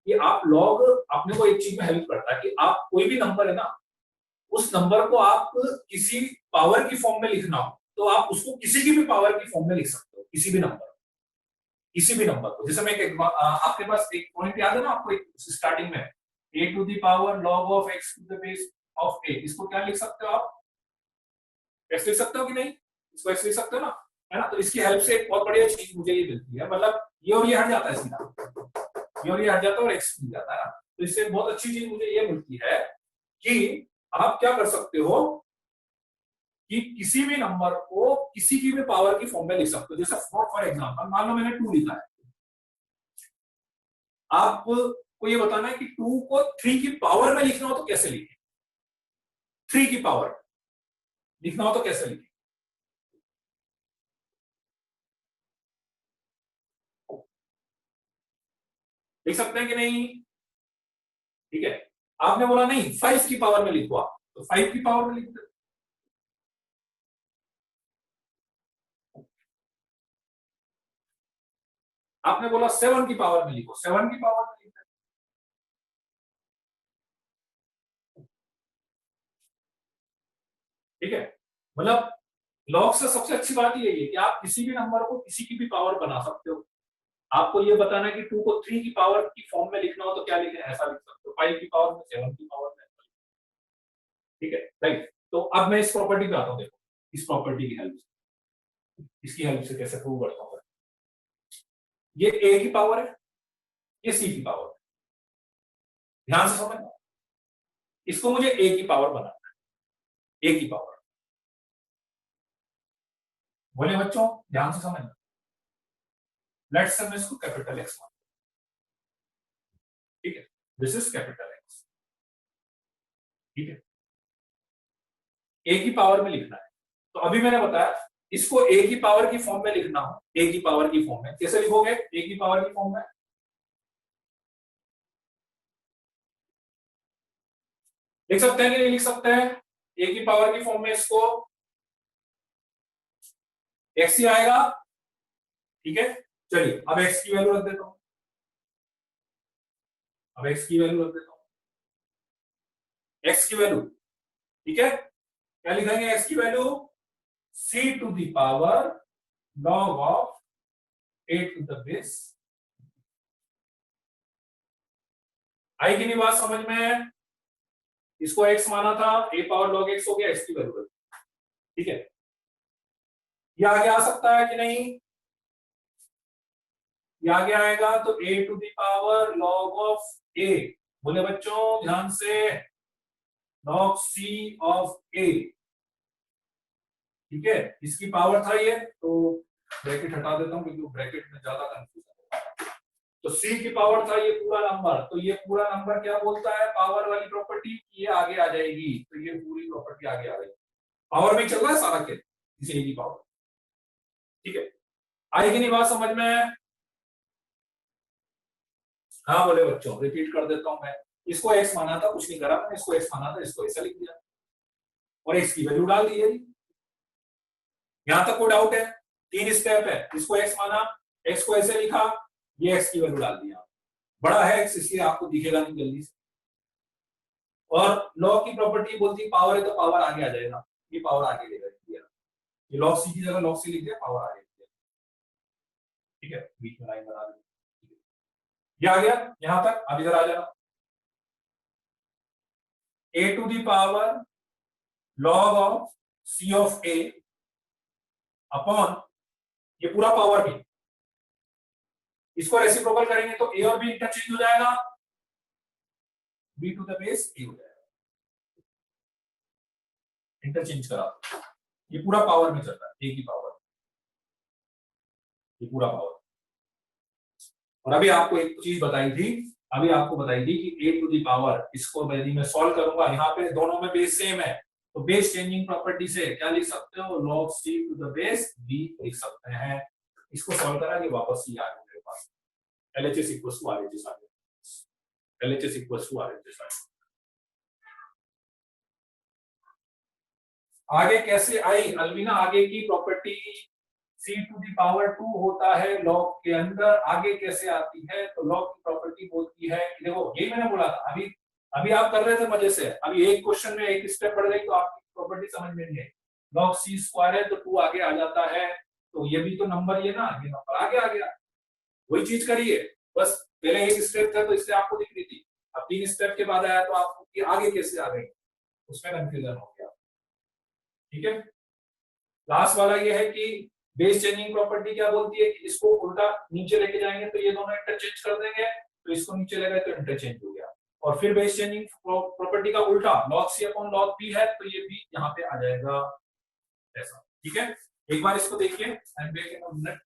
Speaker 1: कि आप लॉग अपने को एक चीज में हेल्प करता है कि आप कोई भी नंबर है ना, उस नंबर को आप किसी पावर की फॉर्म में लिखना हो तो आप उसको किसी की भी पावर की फॉर्म में लिख सकते हो, किसी भी नंबर, किसी भी नंबर को। जैसे मैं आपके पास एक पॉइंट याद है ना आपको, एक स्टार्टिंग में a to the power log of x to the base of a, इसको क्या लिख सकते हो आप, x लिख सकते हो कि नहीं, इसको x लिख सकते हो ना, है ना। तो इसकी हेल्प से एक बहुत बढ़िया चीज मुझे ये मिलती है, मतलब ये और ये हट जाता है सीधा, ये और ये हट जाता है और x मिल जाता है ना। तो इससे बहुत अच्छी चीज मुझे ये मिलती है कि आप क्या कर सकते हो कि किसी भी नंबर को किसी की भी पावर की फॉर्म में लिख सकते हो। जैसे फॉर एग्जांपल मान लो मैंने 2 लिखा है, आपको ये बताना है कि 2 को 3 की पावर में लिखना हो तो कैसे लिखें, 3 की पावर लिखना हो तो कैसे लिखें। लिख सकते हैं कि नहीं, ठीक है। आपने बोला नहीं 5 की पावर में लिखो आप, तो 5 की पावर में लिख दो। आपने बोला 7 की पावर में लिखो, 7 की पावर में लिख दो। ठीक है, मतलब लॉग से सबसे अच्छी बात यही है कि आप किसी भी नंबर को किसी की भी पावर बना सकते हो। आपको ये बताना है कि 2 को 3 की पावर की फॉर्म में लिखना हो तो क्या लिखें, ऐसा लिख सकते हो, 5 की पावर में, 7 की पावर में, ठीक है राइट। तो अब मैं इस प्रॉपर्टी पे आता हूँ, देखो इस प्रॉपर्टी की हेल्प से, इसकी हेल्प से कैसे प्रूव करता हूँ। ये a की पावर है, ये c की पावर है, ध्यान से समझना, इसको मुझे a की पावर बनाना है, a की पावर, बोले बच्चों ध्यान से समझना। लेट्स से मैं इसको कैपिटल X मानता हूं, ठीक है, दिस इज कैपिटल X, ठीक है, a की पावर में लिखना है। तो अभी मैंने बताया इसको a की पावर की फॉर्म में लिखना हो, a की पावर की फॉर्म में कैसे लिखोगे, a की पावर की फॉर्म में लिख सकते हैं कि नहीं लिख सकते हैं, a की पावर की फॉर्म में इसको x ही आएगा, ठीक है। चलिए अब x की वैल्यू रख देता हूं, अब x की वैल्यू रख देता हूं, x की वैल्यू ठीक है, क्या लिखेंगे x की value c to the power log of a to the base. आई की नहीं बात समझ में? इसको x माना था, a पावर log x हो गया, x की वैल्यू। ठीक है, ये आगे आ सकता है कि नहीं? ये आगे आएगा तो a to the power log of a, बोले बच्चों ध्यान से, log c ऑफ a। ठीक है, इसकी पावर था ये, तो ब्रैकेट हटा देता हूं क्योंकि ब्रैकेट में ज्यादा कंफ्यूजन है। तो c की पावर था ये पूरा नंबर, तो ये पूरा नंबर क्या बोलता है पावर वाली प्रॉपर्टी, ये आगे आ जाएगी, तो ये पूरी प्रॉपर्टी आगे आ गई। पावर में चल रहा है सारा खेल, इसे a की पावर। ठीक है, आएगी नहीं बात समझ में? हाँ बोले बच्चों, रिपीट कर देता हूं मैं। इसको x माना था, कुछ नहीं करा मैंने, इसको x माना था, इसको ऐसा लिख दिया और x की वैल्यू डाल दी है। यहां तक कोई डाउट है? 3 स्टेप है, इसको x माना, x को ऐसे लिखा, ये x की वैल्यू डाल दिया। बड़ा है x इसलिए आपको दिखेगा नहीं जल्दी से। और लॉग की प्रॉपर्टी बोलती है पावर है तो पावर आगे आ जाएगा, ये पावर आगे लेगा, ये log c की जगह log c लिख दिया, पावर आगे लिख दिया। ठीक है, बीच में लाइन बना दी, ये आ गया यहां तक। अब इधर आ जाना, a to the power log of c of a upon ये पूरा पावर भी, इसको रेसिप्रोकल करेंगे तो a और b इंटरचेंज हो जाएगा, b to the base a हो जाएगा, इंटरचेंज करा। ये पूरा पावर में चल रहा है, a की पावर, ये पूरा पावर। और अभी आपको एक चीज बताई थी, अभी आपको बताई थी कि a टू दी पावर, इसको यदि मैं सॉल्व करूंगा, यहाँ पे दोनों में बेस सेम है, तो बेस चेंजिंग प्रॉपर्टी से क्या लिख सकते हो, log c to the base b लिख सकते हैं। इसको सॉल्व करा के वापस ये आ गया मेरे पास, LHS इक्वल्स टू RHS आ गया, LHS इक्वल्स टू RHS आ गया। आगे कैसे आई अलविना? आगे की property c to the power 2 होता है log के अंदर, आगे कैसे आती है? तो log की प्रॉपर्टी बोलती है कि देखो, यही मैंने बोला था, अभी अभी आप कर रहे थे मजे से, अभी एक क्वेश्चन में एक स्टेप बढ़ गई तो आपकी प्रॉपर्टी समझ में नहीं है। log c स्क्वायर है तो 2 आगे आ जाता है, तो ये भी तो नंबर, ये ना, ये नंबर आगे आ गया। वही चीज करिए, बस पहले एक स्टेप था तो इससे आपको दिख रही थी, अब 3 स्टेप के बाद आया तो आपको आगे कैसे आ गई, उसमें कंफ्यूजन हो गया। ठीक है, लास्ट वाला ये है कि बेस चेंजिंग प्रॉपर्टी क्या बोलती है कि इसको उल्टा नीचे लेके जाएंगे तो ये दोनों इंटरचेंज कर देंगे, तो इसको नीचे ले गए तो इंटरचेंज हो गया। और फिर बेस चेंजिंग प्रॉपर्टी का उल्टा log c upon log p है, तो ये भी यहाँ पे आ जाएगा ऐसा। ठीक है, एक बार इसको देखिए, I am back in a minute.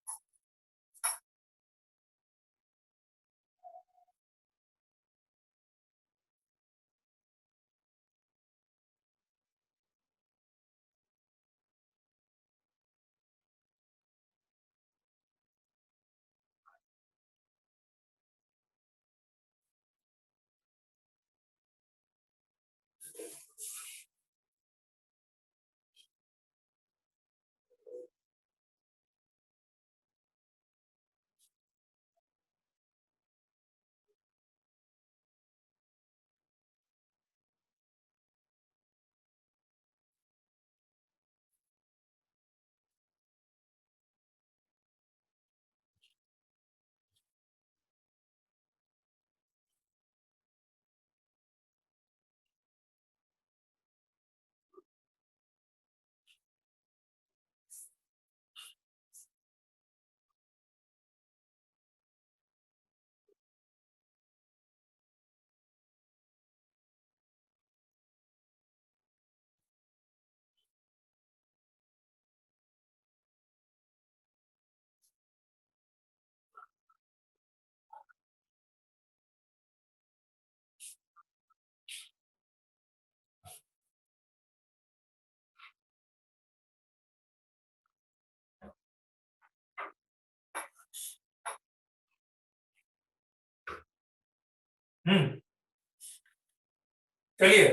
Speaker 1: चलिए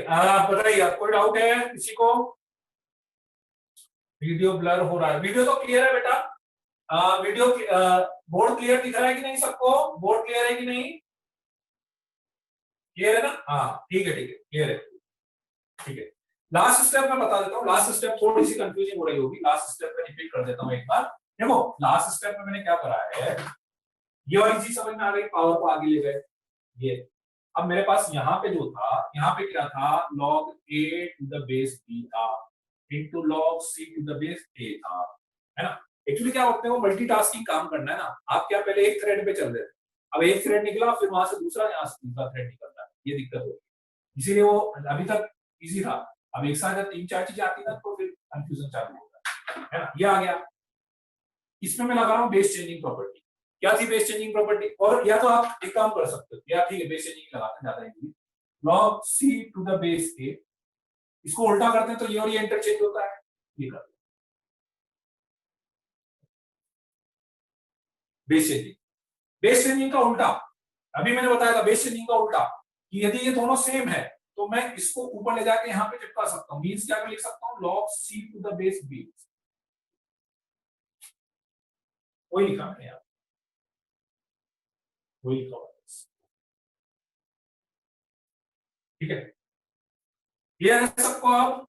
Speaker 1: बताइए, कोई डाउट है किसी को? वीडियो ब्लर हो रहा है, वीडियो तो क्लियर है बेटा? वीडियो बोर्ड क्लियर दिख रहा है कि नहीं सबको? बोर्ड क्लियर है कि नहीं? क्लियर है ना? हाँ ठीक है, ठीक है, क्लियर है, ठीक है। लास्ट स्टेप मैं बता देता हूँ, लास्ट स्टेप थोड़ी सी कंफ्यूजिंग हो रही होगी, लास्ट स्टेप में रिपीट कर देता हूँ एक बार। देखो लास्ट स्टेप में मैंने क्या करा है, ये वाली चीज समझ में आ गई, पावर को आगे ले गए ये। अब मेरे पास यहाँ पे जो था, यहाँ पे क्या था, log a to the base b था into log c to the base a था, है ना। एक्चुअली क्या होता है, वो मल्टीटास्किंग काम करना है ना। आप क्या पहले एक थ्रेड पे चल रहे थे, अब एक थ्रेड निकला, फिर वहां से दूसरा, यहाँ से तीसरा थ्रेड निकल रहा है, ये दिक्कत होगी। इसीलिए वो अभी तक इजी था। अब एक साथ जब 3-4 चीजें आती ना तो फिर कंफ्यूजन चालू होता है ना। ये आ गया, इसमें मैं लगा रहा हूँ बेस चेंजिंग प्रॉपर्टी। क्या थी बेस चेंजिंग प्रॉपर्टी, और या तो आप एक काम कर सकते हो, या ठीक है बेस चेंजिंग लगाते हैं, ज्यादा easy, log c to the base a, इसको उल्टा करते हैं तो ये और ये इंटरचेंज होता है, ये कर बेस चेंजिंग। बेस चेंजिंग का उल्टा, अभी मैंने बताया था बेस चेंजिंग का उल्टा, कि यदि ये दोनों सेम है तो मैं इसको ऊपर ले जाके यहाँ पे चिपका सकता हूँ। मीन्स क्या लिख सकता हूँ, log c to the base b, वही लिखा मैंने यहाँ, वही लिखा हुआ है। ठीक है, क्लियर है सबको आप?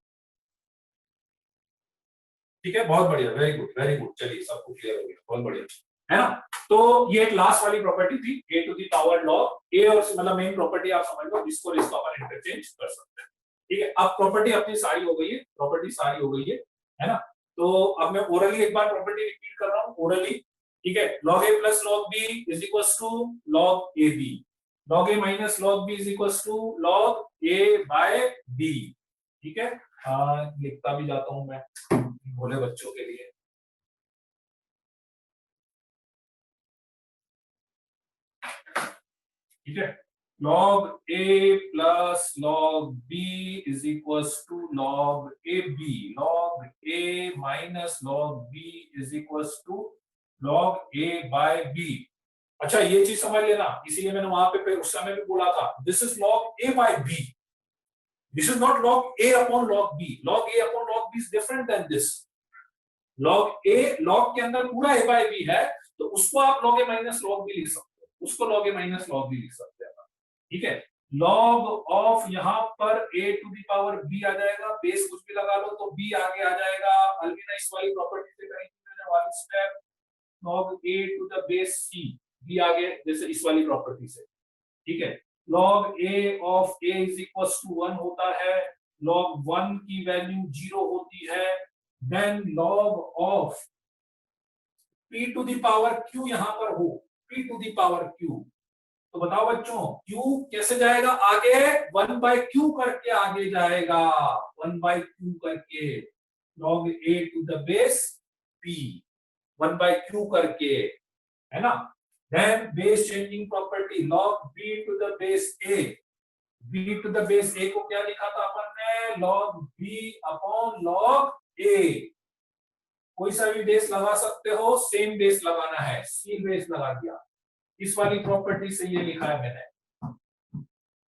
Speaker 1: ठीक है, बहुत बढ़िया, वेरी गुड वेरी गुड, चलिए सबको क्लियर हो गया, बहुत बढ़िया, है ना। तो ये एक लास्ट वाली प्रॉपर्टी थी, a to the power log a, और मतलब मेन प्रॉपर्टी आप समझ लो, जिसको इसको अपन इंटरचेंज कर सकते हैं। ठीक है, अब प्रॉपर्टी अपनी सारी हो गई है, प्रॉपर्टी सारी हो गई है ना। तो अब मैं ओरली एक बार प्रॉपर्टी रिपीट कर रहा हूँ, ओरली। ठीक है, log a plus log b is equal to log ab, log a minus log b is equal to log a by b। ठीक है, लिखता भी जाता हूं मैं भोले बच्चों के लिए। ठीक है, log a plus log b is equal to log ab, log a minus log b is equal to log a by b। अच्छा ये चीज समझ लेना, इसीलिए मैंने वहां पे उस समय भी बोला था, this is log a by b, this is not log a upon log b, log a upon log b is different than this. log a, log के अंदर पूरा a बाय b है, तो उसको आप log a minus log b लिख सकते हो, उसको log a minus log b लिख सकते हैं। ठीक है, log ऑफ यहाँ पर a to the power b आ जाएगा, बेस कुछ भी लगा लो तो b आगे आ जाएगा। अलविना इस वाली प्रॉपर्टी से करेंगे वाली step, log a to the base c, b आगे जैसे इस वाली प्रॉपर्टी से। ठीक है, log a of a is equal to 1 होता है, log 1 की वैल्यू 0 होती है, then log of p to the power q यहां पर हो, p to the power q, तो बताओ बच्चों q कैसे जाएगा आगे, 1 बाय q करके आगे जाएगा, 1 बाय q करके, log a to the base p, 1 by q करके, है ना। Then base changing property, log b to the base a, b to the base a को क्या लिखा था अपन ने, log b upon log a, कोई सा भी बेस लगा सकते हो, सेम बेस लगाना है, सी बेस लगा दिया। इस वाली प्रॉपर्टी से ये लिखा है मैंने,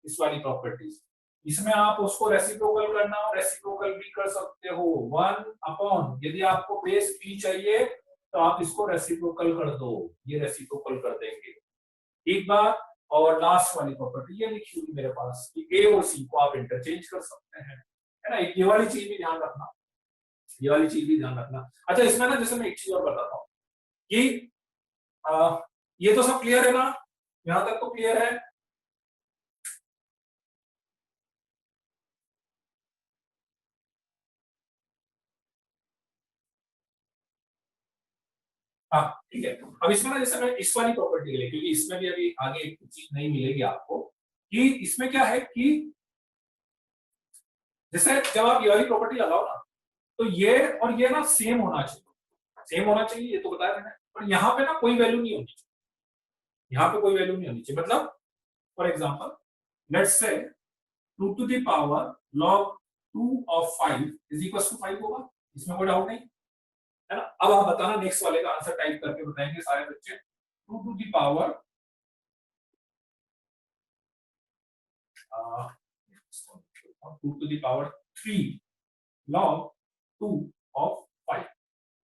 Speaker 1: इस वाली प्रॉपर्टी से। इसमें आप उसको रेसिप्रोकल करना हो, रेसिप्रोकल भी कर सकते हो, 1 अपॉन, यदि आपको बेस p चाहिए तो आप इसको रेसिप्रोकल कर दो, ये रेसिप्रोकल कर देंगे। एक बात, और लास्ट वाली प्रॉपर्टी ये लिखी हुई मेरे पास कि a और c को आप इंटरचेंज कर सकते हैं, है ना। ये वाली चीज भी ध्यान रखना, ये वाली चीज भी ध्यान रखना। अच्छा इसमें ना जैसे मैं एक चीज और बताता हूँ कि ये तो सब क्लियर है ना, यहां तक तो क्लियर है। हाँ ठीक है, अब इसमें ना जैसे मैं इस वाली प्रॉपर्टी के लिए, क्योंकि इसमें भी अभी आगे एक चीज नहीं मिलेगी आपको, कि इसमें क्या है कि जैसे जब आप ये वाली प्रॉपर्टी लगाओ ना, तो ये और ये ना सेम होना चाहिए, सेम होना चाहिए, ये तो बताया मैंने, पर यहाँ पे ना कोई वैल्यू नहीं होनी चाहिए, यहाँ पे कोई वैल्यू नहीं होनी चाहिए। मतलब for example let's say 2 to the power log 2 of 5 is equal to 5 होगा, इसमें कोई डाउट नहीं, है ना। अब आप बताना नेक्स्ट वाले का आंसर टाइप करके बताएंगे सारे बच्चे, 2 to the power 2 to the power 3 log 2 of 5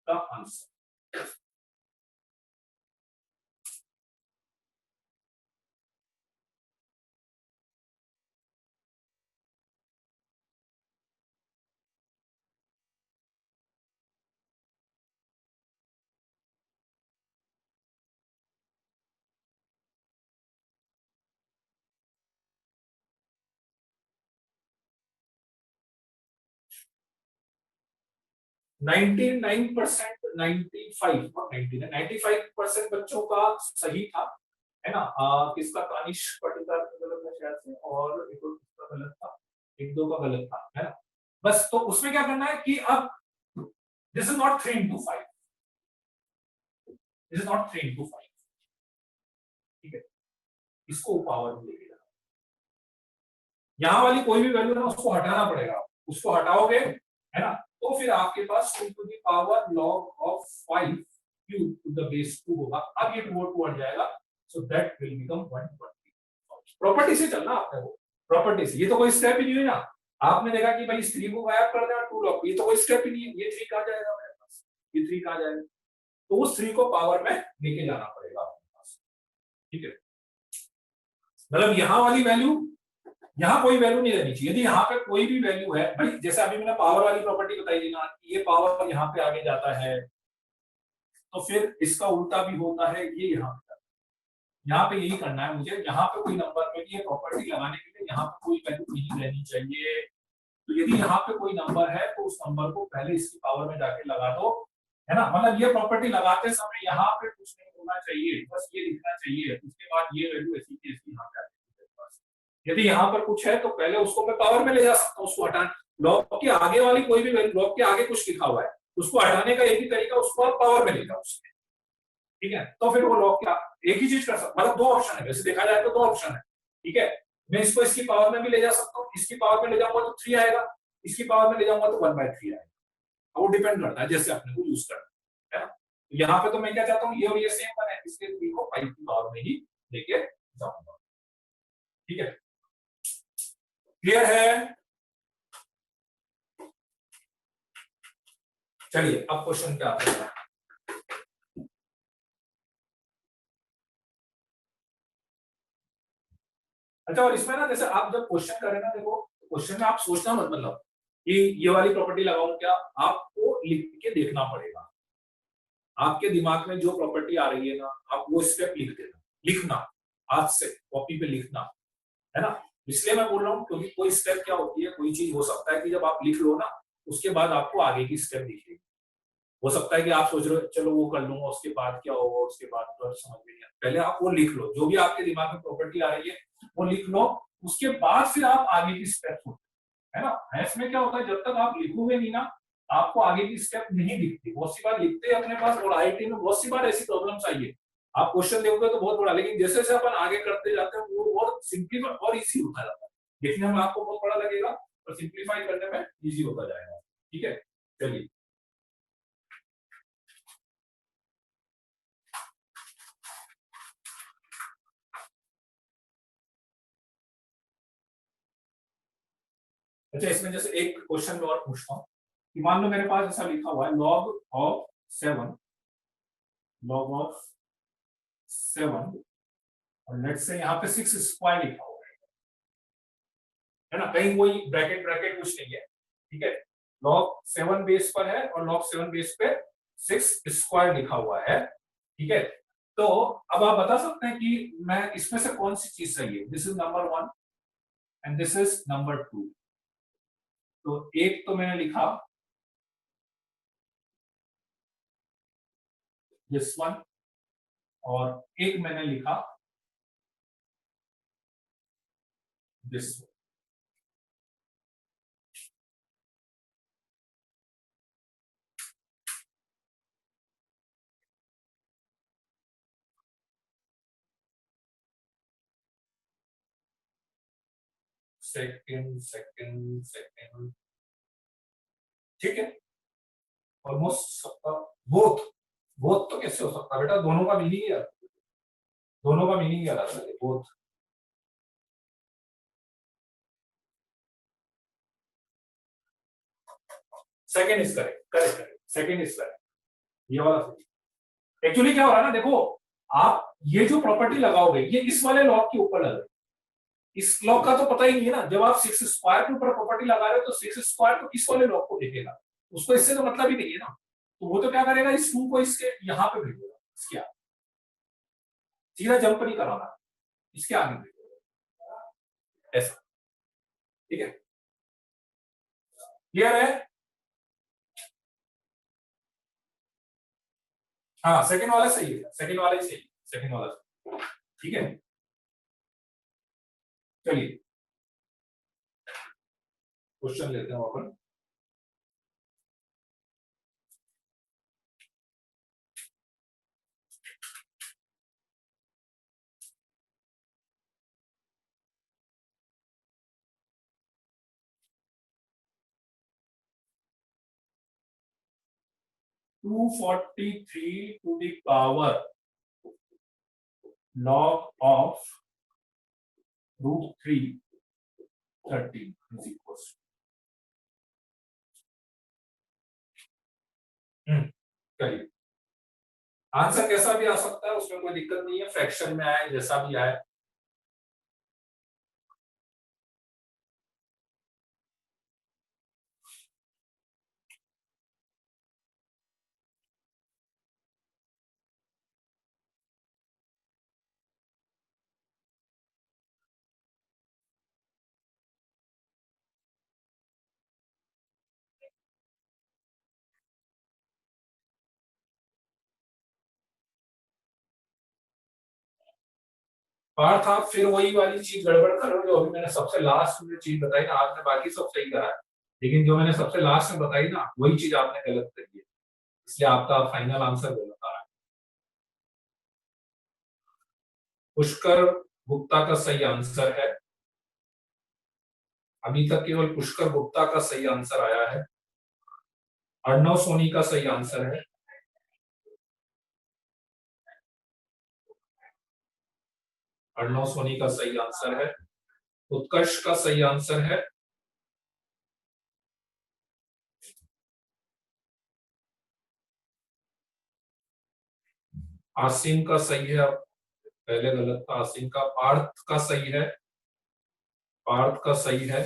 Speaker 1: का आंसर। 99%, 95 95% बच्चों का सही था, है ना। किसका, तानिश पटेदार का गलत है शायद से, और एक और किसका गलत था, एक दो का गलत था, है ना। बस तो उसमें क्या करना है कि अब this is not 3 into 5, this is not 3 into 5, ठीक है। इसको पावर में लेके जाना, यहां वाली कोई भी वैल्यू ना उसको हटाना पड़ेगा, उसको हटाओगे, है ना, तो फिर आपके पास 2 to the power log of 5 q to the base 2 होगा। अब ये 2 हट जाएगा, so that will become 120। Property से चलना आपने, वो प्रॉपर्टी से, ये तो कोई स्टेप ही नहीं है ना। आपने देखा कि भाई इस 3 को गायब कर देना 2 लॉग, ये तो कोई स्टेप ही नहीं है, ये 3 कहां जाएगा मेरे पास, ये 3 कहां जाएगा, तो उस 3 को पावर में लेके जाना पड़ेगा आपके पास, ठीक है। मतलब यहाँ वाली वैल्यू, यहाँ कोई वैल्यू नहीं रहनी चाहिए। यदि यहाँ पे कोई भी वैल्यू है भाई, जैसे अभी मैंने पावर वाली प्रॉपर्टी बताई थी ना, ये पावर यहाँ पे आगे जाता है, तो फिर इसका उल्टा भी होता है, ये यहाँ पे जाता है। यहाँ पे यही करना है मुझे, यहाँ पे कोई नंबर में ये प्रॉपर्टी लगाने के लिए यहाँ पे कोई वैल्यू नहीं रहनी चाहिए। तो यदि यहाँ पे कोई नंबर है तो उस नंबर को पहले इसकी पावर में जाके लगा दो, है ना। मतलब ये प्रॉपर्टी लगाते समय यहाँ पे कुछ नहीं होना चाहिए, बस ये लिखना चाहिए, उसके बाद ये वैल्यू ऐसी की ऐसी यहाँ पे आती है। यदि यहाँ पर कुछ है तो पहले उसको मैं पावर में ले जा सकता हूँ, उसको हटाने, लॉग के आगे वाली कोई भी वैल्यू, लॉग के आगे कुछ लिखा हुआ है, उसको हटाने का एक ही तरीका, उसको आप पावर में ले जाओ उसमें, ठीक है। तो फिर वो लॉग क्या, एक ही चीज कर सकता, मतलब 2 ऑप्शन है, वैसे देखा जाए तो 2 ऑप्शन है, ठीक है। मैं इसको इसकी पावर में भी ले जा सकता हूँ, इसकी पावर में ले जाऊंगा तो 3 आएगा, इसकी पावर में ले जाऊंगा तो 1/3 आएगा। वो डिपेंड करता है जैसे अपने को यूज करना है ना। तो यहाँ पे तो मैं क्या चाहता हूँ, ये और ये सेम बने, इसलिए 3 को 5 की पावर में ही लेके जाऊंगा, ठीक है। क्लियर है? चलिए अब क्वेश्चन क्या आता है। अच्छा, और इसमें ना जैसे आप जब क्वेश्चन करें ना, देखो क्वेश्चन में आप सोचना मत, मतलब कि ये वाली प्रॉपर्टी लगाऊं क्या, आपको लिख के देखना पड़ेगा। आपके दिमाग में जो प्रॉपर्टी आ रही है ना, आप वो स्टेप लिख देना, लिखना, हाथ से कॉपी पे लिखना, है ना। इसलिए मैं बोल रहा हूँ क्योंकि कोई स्टेप क्या होती है, कोई चीज हो सकता है कि जब आप लिख लो ना, उसके बाद आपको आगे की स्टेप दिखेगी। हो सकता है कि आप सोच रहे हो चलो वो कर लूंगा, उसके बाद क्या होगा, उसके बाद तो समझ में नहीं आता। पहले आप वो लिख लो, जो भी आपके दिमाग में प्रॉपर्टी आ रही है वो लिख लो, उसके बाद फिर आप आगे की स्टेप सोचो, है ना। मैथ्स में क्या होता है, जब तक आप लिखोगे नहीं ना, आपको आगे की स्टेप नहीं दिखती। बहुत सी बार लिखते हैं अपने पास, और आईटी में बहुत सी बार ऐसी प्रॉब्लम्स आई है, आप क्वेश्चन देखोगे तो बहुत बड़ा, लेकिन जैसे जैसे अपन आगे करते जाते हैं वो और सिंपलीफाई और इजी होता जाता है। देखने में आपको बहुत बड़ा लगेगा और सिंपलीफाई करने में इजी होता जाएगा, ठीक है। चलिए अच्छा, इसमें जैसे एक क्वेश्चन में और पूछता हूँ कि मान लो मेरे पास ऐसा लिखा हुआ है, log of 7 और लेट से यहाँ पे 6 स्क्वायर लिखा हुआ है ना, कहीं कोई ब्रैकेट ब्रैकेट कुछ नहीं है, ठीक है। log 7 बेस पर है और log 7 बेस पे 6 स्क्वायर लिखा हुआ है, ठीक है। तो अब आप बता सकते हैं कि मैं इसमें से कौन सी चीज सही है, this is number 1 and this is number 2। तो एक तो मैंने लिखा दिस वन, और एक मैंने लिखा this one. Second second second, ठीक है। ऑलमोस्ट सबका बोथ, बोथ तो कैसे हो सकता है बेटा, दोनों का मीनिंग है, दोनों का मीनिंग अलग है, both. Second is correct, correct correct, second is correct, ये वाला सही। एक्चुअली क्या हो रहा है ना, देखो आप ये जो प्रॉपर्टी लगाओगे ये इस वाले लॉग के ऊपर लग, इस लॉग का तो पता ही नहीं है ना। जब आप 6 स्क्वायर के ऊपर प्रॉपर्टी लगा रहे हो तो 6 स्क्वायर तो इस वाले लॉग को देखेगा, उसको इससे तो मतलब ही नहीं है ना। तो वो तो क्या करेगा, इस 2 को इसके यहाँ पे भेजेगा, इसके आगे सीधा जंप नहीं कराना, इसके आगे भेजेगा ऐसा, ठीक है। क्लियर है? हाँ सेकंड वाला सही है, सेकंड वाला ही सही, सेकंड वाला ठीक है। चलिए क्वेश्चन लेते हैं अपन। Two 43 to the power log of √3 13 is equals करिए। आंसर कैसा भी आ सकता है, उसमें कोई दिक्कत नहीं है, फ्रैक्शन में आए जैसा भी आए। पार्थ आप फिर वही वाली चीज गड़बड़ कर रहे हो जो अभी मैंने सबसे लास्ट में चीज बताई ना, आपने बाकी सब सही करा है, लेकिन जो मैंने सबसे लास्ट में बताई ना वही चीज आपने गलत करी है, इसलिए आपका फाइनल आंसर गलत आ रहा है। पुष्कर गुप्ता का सही आंसर है, अभी तक केवल पुष्कर गुप्ता का सही आंसर आया है। अर्णव सोनी का सही आंसर है, अर्णव सोनी का सही आंसर है। उत्कर्ष का सही आंसर है, आसिम का सही है, अब पहले गलत था आसिम का। पार्थ का सही है, पार्थ का सही है।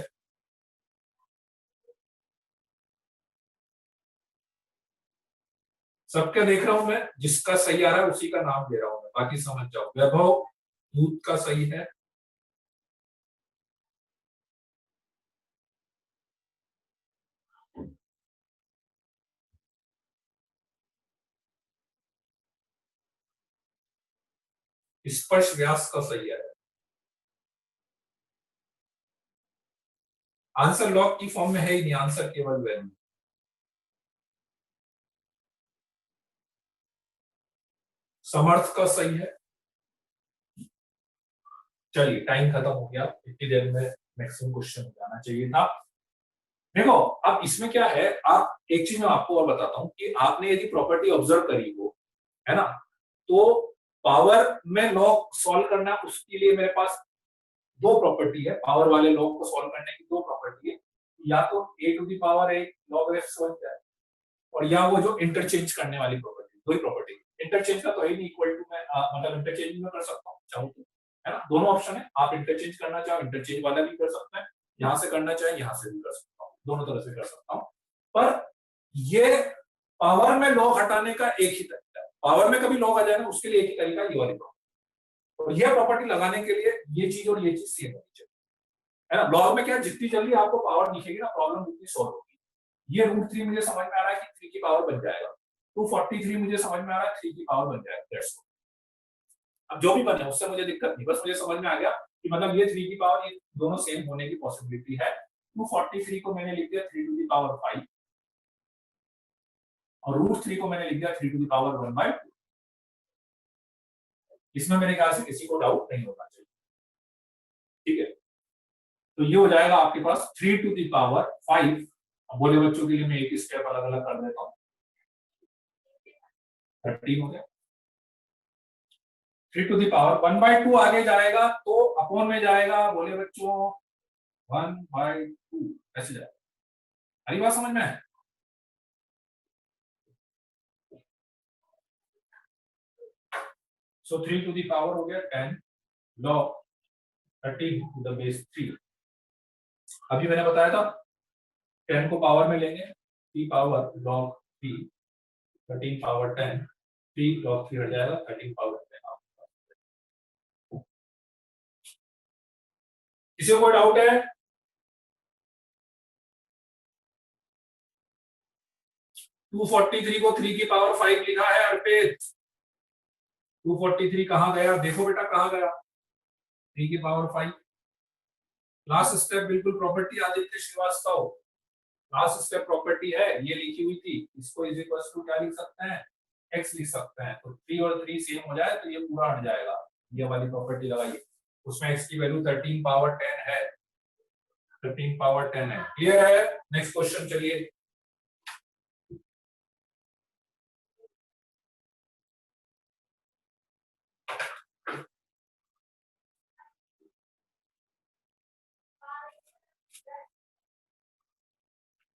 Speaker 1: सबके देख रहा हूं मैं, जिसका सही आ रहा है उसी का नाम दे रहा हूं मैं, बाकी समझ जाओ। वैभव दूत का सही है, स्पर्श व्यास का सही है। आंसर लॉग की फॉर्म में है ही नहीं, आंसर केवल वैल्यू। समर्थ का सही है। चलिए टाइम खत्म हो गया, इतनी देर में मैक्सिमम क्वेश्चन हो जाना चाहिए था। देखो अब इसमें क्या है, आप एक चीज मैं आपको और बताता हूं कि आपने यदि प्रॉपर्टी ऑब्जर्व करी हो, है ना, तो पावर में लॉग सॉल्व करना, उसके लिए मेरे पास दो प्रॉपर्टी है, पावर वाले लॉग को सॉल्व करने की दो प्रॉपर्टी है, या तो a टू द पावर एक log f बन जाए, और या वो जो इंटरचेंज करने वाली प्रॉपर्टी, दो ही प्रॉपर्टी। इंटरचेंज का तो है नहीं, इक्वल टू मैं मतलब इंटरचेंज में कर सकता हूँ चाहूँ तो, है ना, दोनों ऑप्शन है, आप इंटरचेंज करना चाहो इंटरचेंज वाला भी कर सकते हैं, यहाँ से करना चाहे यहाँ से भी कर सकता हूँ, दोनों तरह से कर सकता हूँ। पर ये पावर में लॉग हटाने का एक ही तरीका है, पावर में कभी लॉग आ जाए ना उसके लिए एक ही तरीका है, ये वाली प्रॉपर्टी। और ये प्रॉपर्टी लगाने के लिए ये चीज और ये चीज सेम होनी चाहिए, है ना। लॉग में क्या है, जितनी जल्दी आपको पावर दिखेगी ना प्रॉब्लम उतनी सॉल्व होगी। ये √3 मुझे समझ में आ रहा है कि 3 की पावर बन जाएगा, 243 मुझे समझ में आ रहा है 3 की पावर बन जाएगा, दैट्स ऑल। अब जो भी बने उससे मुझे दिक्कत नहीं, बस मुझे समझ में आ गया कि मतलब ये 3 की पावर ये दोनों सेम होने की पॉसिबिलिटी है। 243 को मैंने लिख दिया 3 टू द पावर 5, और √3 को मैंने लिख दिया 3 टू द पावर 1/2। इसमें मेरे ख्याल से किसी को डाउट नहीं होना चाहिए, ठीक है। तो ये हो जाएगा आपके पास 3 टू द पावर 5। अब बोले बच्चों के लिए मैं एक स्टेप अलग अलग कर देता हूँ, 13 हो गया। 3 टू द पावर 1/2 आगे जाएगा तो अपॉन में जाएगा, बोले बच्चों 1/2 ऐसे जाएगा। हरी बात समझ में है? सो 3 टू द पावर हो गया 10 log 13 टू द बेस 3। अभी मैंने बताया था 10 को पावर में लेंगे, 3 पावर log 3, 13 पावर 10, 3 log 3 हट जाएगा, 13 पावर 10। किसी को कोई डाउट है? 243 को 3 की पावर 5 लिखा है अर्पित। 243 कहाँ गया, देखो बेटा कहाँ गया, 3 की पावर 5। लास्ट स्टेप बिल्कुल property Aditya Srivastava, last step property है ये लिखी हुई थी, इसको इज इक्वल टू क्या लिख सकते हैं, x लिख सकते हैं। तो 3 और 3 सेम हो जाए तो ये पूरा हट जाएगा, ये वाली प्रॉपर्टी लगाइए। उसमें x की वैल्यू 13 पावर 10 है, 13 पावर 10 है। क्लियर है? नेक्स्ट क्वेश्चन चलिए।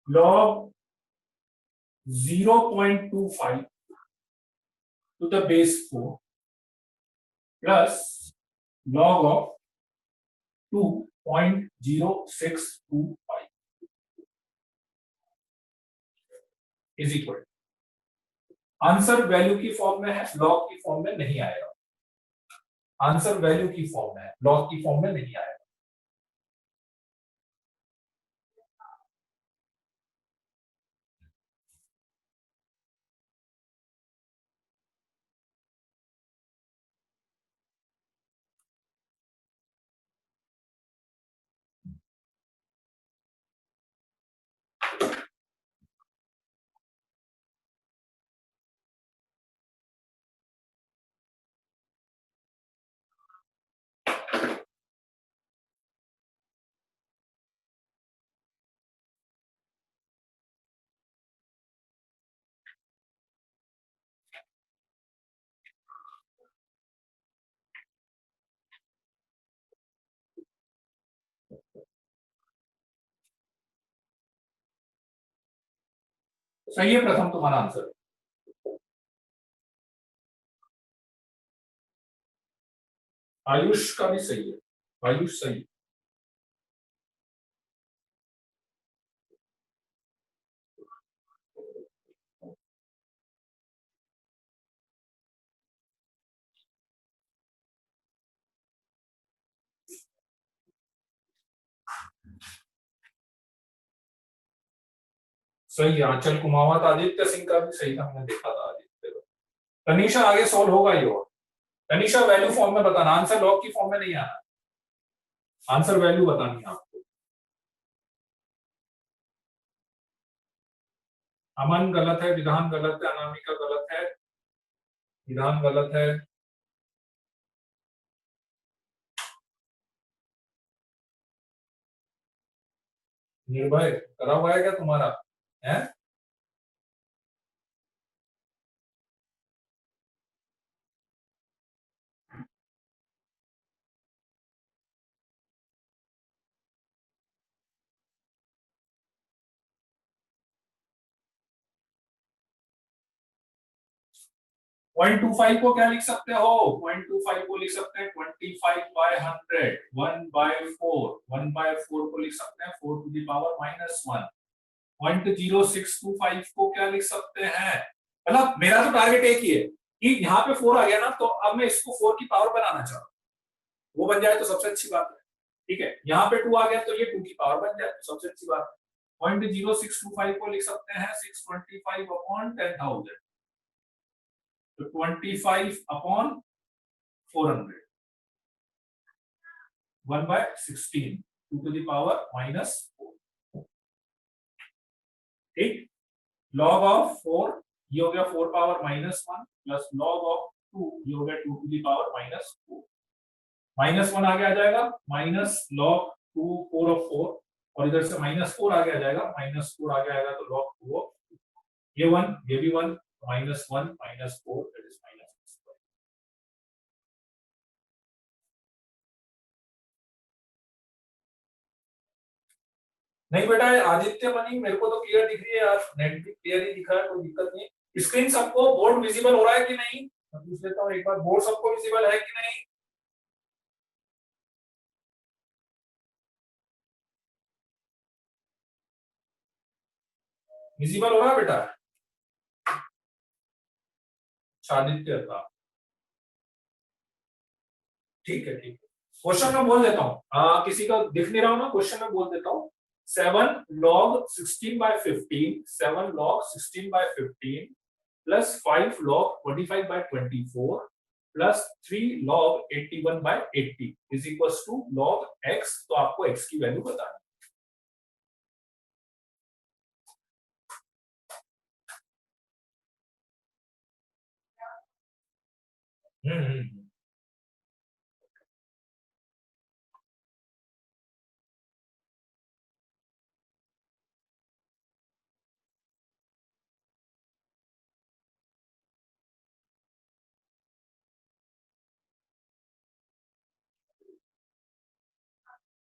Speaker 1: log 0.25 to the base 4 plus log of 2.0625 is equal, answer value की फॉर्म में है, लॉग की फॉर्म में नहीं आएगा। आंसर वैल्यू की फॉर्म में है, लॉग की फॉर्म में नहीं आएगा। सही है प्रथम तुम्हारा आंसर। आयुष का भी सही है, आयुष सही। सही है, आंचल कुमावत, आदित्य सिंह का भी सही था, हमने देखा था आदित्य को। तनीषा आगे सॉल्व होगा ये, और तनीषा वैल्यू फॉर्म में बताना, आंसर लॉग की फॉर्म में नहीं आना, आंसर वैल्यू बतानी है आपको। अमन गलत है, विधान गलत है, अनामिका गलत है, विधान गलत है, निर्भय करा हुआ है क्या तुम्हारा है? 0.25 को क्या लिख सकते हो, 0.25 को लिख सकते हैं 25/100, 1/4, 1/4 को लिख सकते हैं 4 to the power -1। 0.0625 को क्या लिख सकते हैं, मतलब मेरा तो टारगेट एक ही है कि यहाँ पे 4 आ गया ना, तो अब मैं इसको 4 की पावर बनाना चाहता हूँ, वो बन जाए तो सबसे अच्छी बात है। ठीक है, यहाँ पे 2 आ गया तो ये 2 की पावर बन जाए तो सबसे अच्छी बात है। 0.0625 को लिख सकते हैं 625/10,000, तो 25/400, 1/16, 2 to the power -4। ठीक, log ऑफ 4 ये हो गया 4 पावर -1 प्लस log ऑफ 2 ये हो गया 2 to the power -4। -1 आगे आ जाएगा, माइनस log 2 4 of 4, और इधर से -4 आगे आ जाएगा, -4 आगे आएगा तो log 2 of ये 1 ये भी 1, -1 -4 दैट इज -6। नहीं बेटा आदित्य मनी मेरे को तो क्लियर दिख रही है यार, नेट भी क्लियर ही दिखा है, कोई दिक्कत नहीं। स्क्रीन सबको बोर्ड विजिबल हो रहा है कि नहीं, मैं पूछ लेता हूँ एक बार, बोर्ड सबको विजिबल है कि नहीं? विजिबल हो रहा है बेटा? आदित्य था, ठीक है ठीक है। क्वेश्चन में बोल देता हूँ, किसी का दिख नहीं रहा हूँ ना, क्वेश्चन में बोल देता हूँ। 7 log 16/15, 7 log 16/15 plus 5 log 25/24 plus 3 log 81/80 is equals to log x। तो आपको x की वैल्यू बतानी है।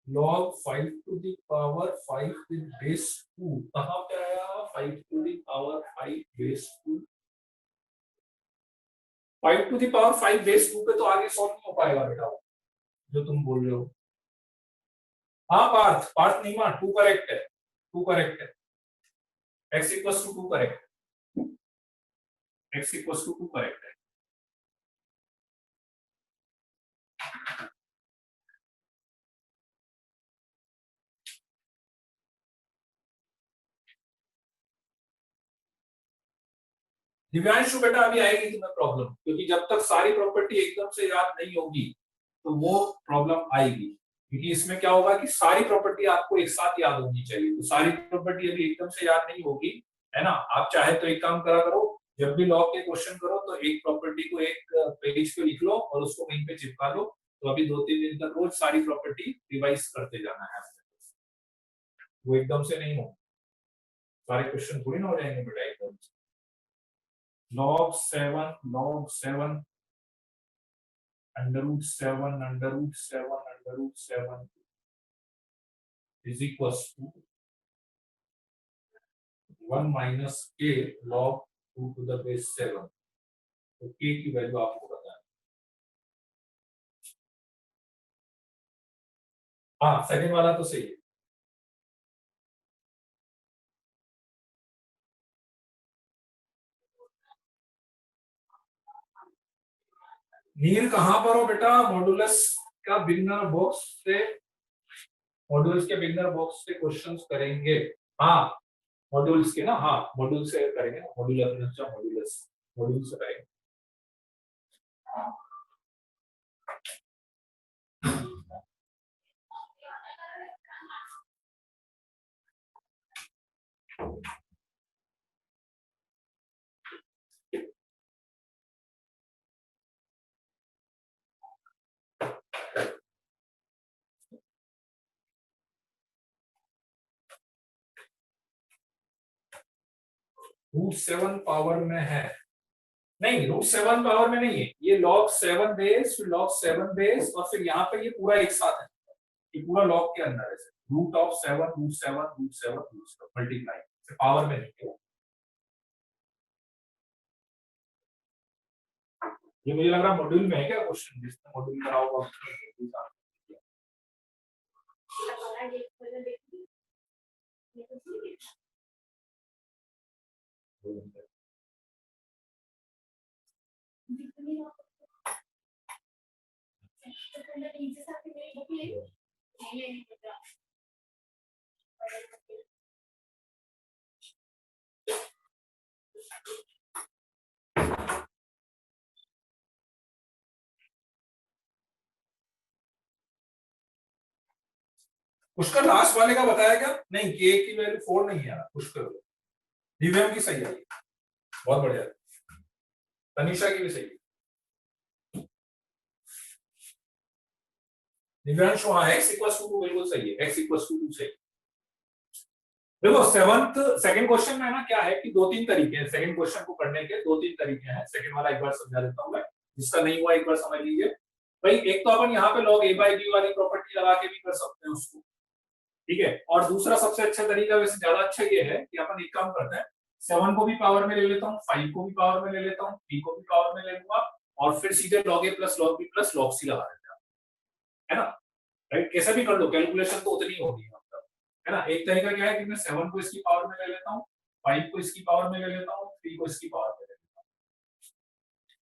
Speaker 1: log 5 to the power 5 with base 2 कहां पे आया? 5 to the power 5 base 2, 5 to the power 5 base 2 पे तो आगे सॉल्व नहीं हो पाएगा बेटा, जो तुम बोल रहे हो। हाँ पार्थ, पार्थ नहीं मान, 2 करेक्ट है, 2 करेक्ट है, x equals to 2 करेक्ट है, x equals to 2 करेक्ट है। दिव्यांशु बेटा अभी आएगी तुम्हें प्रॉब्लम, क्योंकि जब तक सारी प्रॉपर्टी एकदम से याद नहीं होगी तो वो प्रॉब्लम आएगी, क्योंकि इसमें क्या होगा कि सारी प्रॉपर्टी आपको एक साथ याद होनी चाहिए। तो सारी प्रॉपर्टी अभी एकदम से याद नहीं होगी, है ना। आप चाहे तो एक काम करा करो, जब भी लॉग के क्वेश्चन करो तो एक प्रॉपर्टी को एक पेज पे लिख लो और उसको वहीं पे चिपका लो। तो अभी 2-3 दिन तक रोज सारी प्रॉपर्टी रिवाइज करते जाना है, वो एकदम से नहीं हो, सारे क्वेश्चन थोड़ी ना हो जाएंगे बेटा एकदम से। log 7 under root 7 is equals to 1 minus k log 2 to the base 7। तो k की वैल्यू आपको बताना है। हाँ सेकंड वाला तो सही है। नील कहां पर हो बेटा? मॉडुलस का बिगनर बॉक्स से, मॉड्यूल्स के बिगनर बॉक्स से क्वेश्चंस करेंगे। हाँ मॉड्यूल्स के ना, हाँ मॉड्यूल से करेंगे, मॉड्यूलस मॉड्यूल से करेंगे। रूट 7 पावर में है, नहीं रूट 7 पावर में नहीं है, ये log 7 बेस फिर log 7 बेस और फिर यहाँ पे ये पूरा एक साथ है, ये पूरा log के अंदर है, root of 7 root 7 root 7 root 7 multiply, power में नहीं है। ये मुझे लग रहा मॉड्यूल में है क्या क्वेश्चन, जिसने मॉड्यूल करा होगा पुष्कर लास्ट वाले का बताया क्या? नहीं के की वैल्यू 4 नहीं है पुष्कर, दिव्यांग की सही है, बहुत बढ़िया, तनिषा की भी सही है, दिव्यांशु हाँ x इक्वल्स टू 2 बिल्कुल सही है, x इक्वल्स टू 2 सही। देखो सेकंड क्वेश्चन में ना क्या है कि 2-3 तरीके हैं सेकंड क्वेश्चन को करने के, 2-3 तरीके हैं। सेकंड वाला एक बार समझा देता हूं मैं, जिसका नहीं हुआ एक बार समझ लीजिए भाई। एक तो अपन यहाँ पे log a/b वाली प्रॉपर्टी लगा के भी कर सकते हैं उसको, ठीक है। और दूसरा सबसे अच्छा तरीका, वैसे ज्यादा अच्छा ये है कि अपन एक काम करते हैं, 7 को भी पावर में ले लेता हूँ, 5 को भी पावर में ले लेता हूँ, 3 को भी पावर में ले लूंगा और फिर सीधे log a plus log b plus log c लगा देते हैं, है ना। राइट, कैसे भी कर लो, कैलकुलेशन तो उतनी होगी मतलब, है ना। एक तरीका क्या है कि मैं 7 को इसकी पावर में ले लेता हूँ, 5 को इसकी पावर में ले लेता हूँ, 3 को इसकी पावर में ले लेता हूँ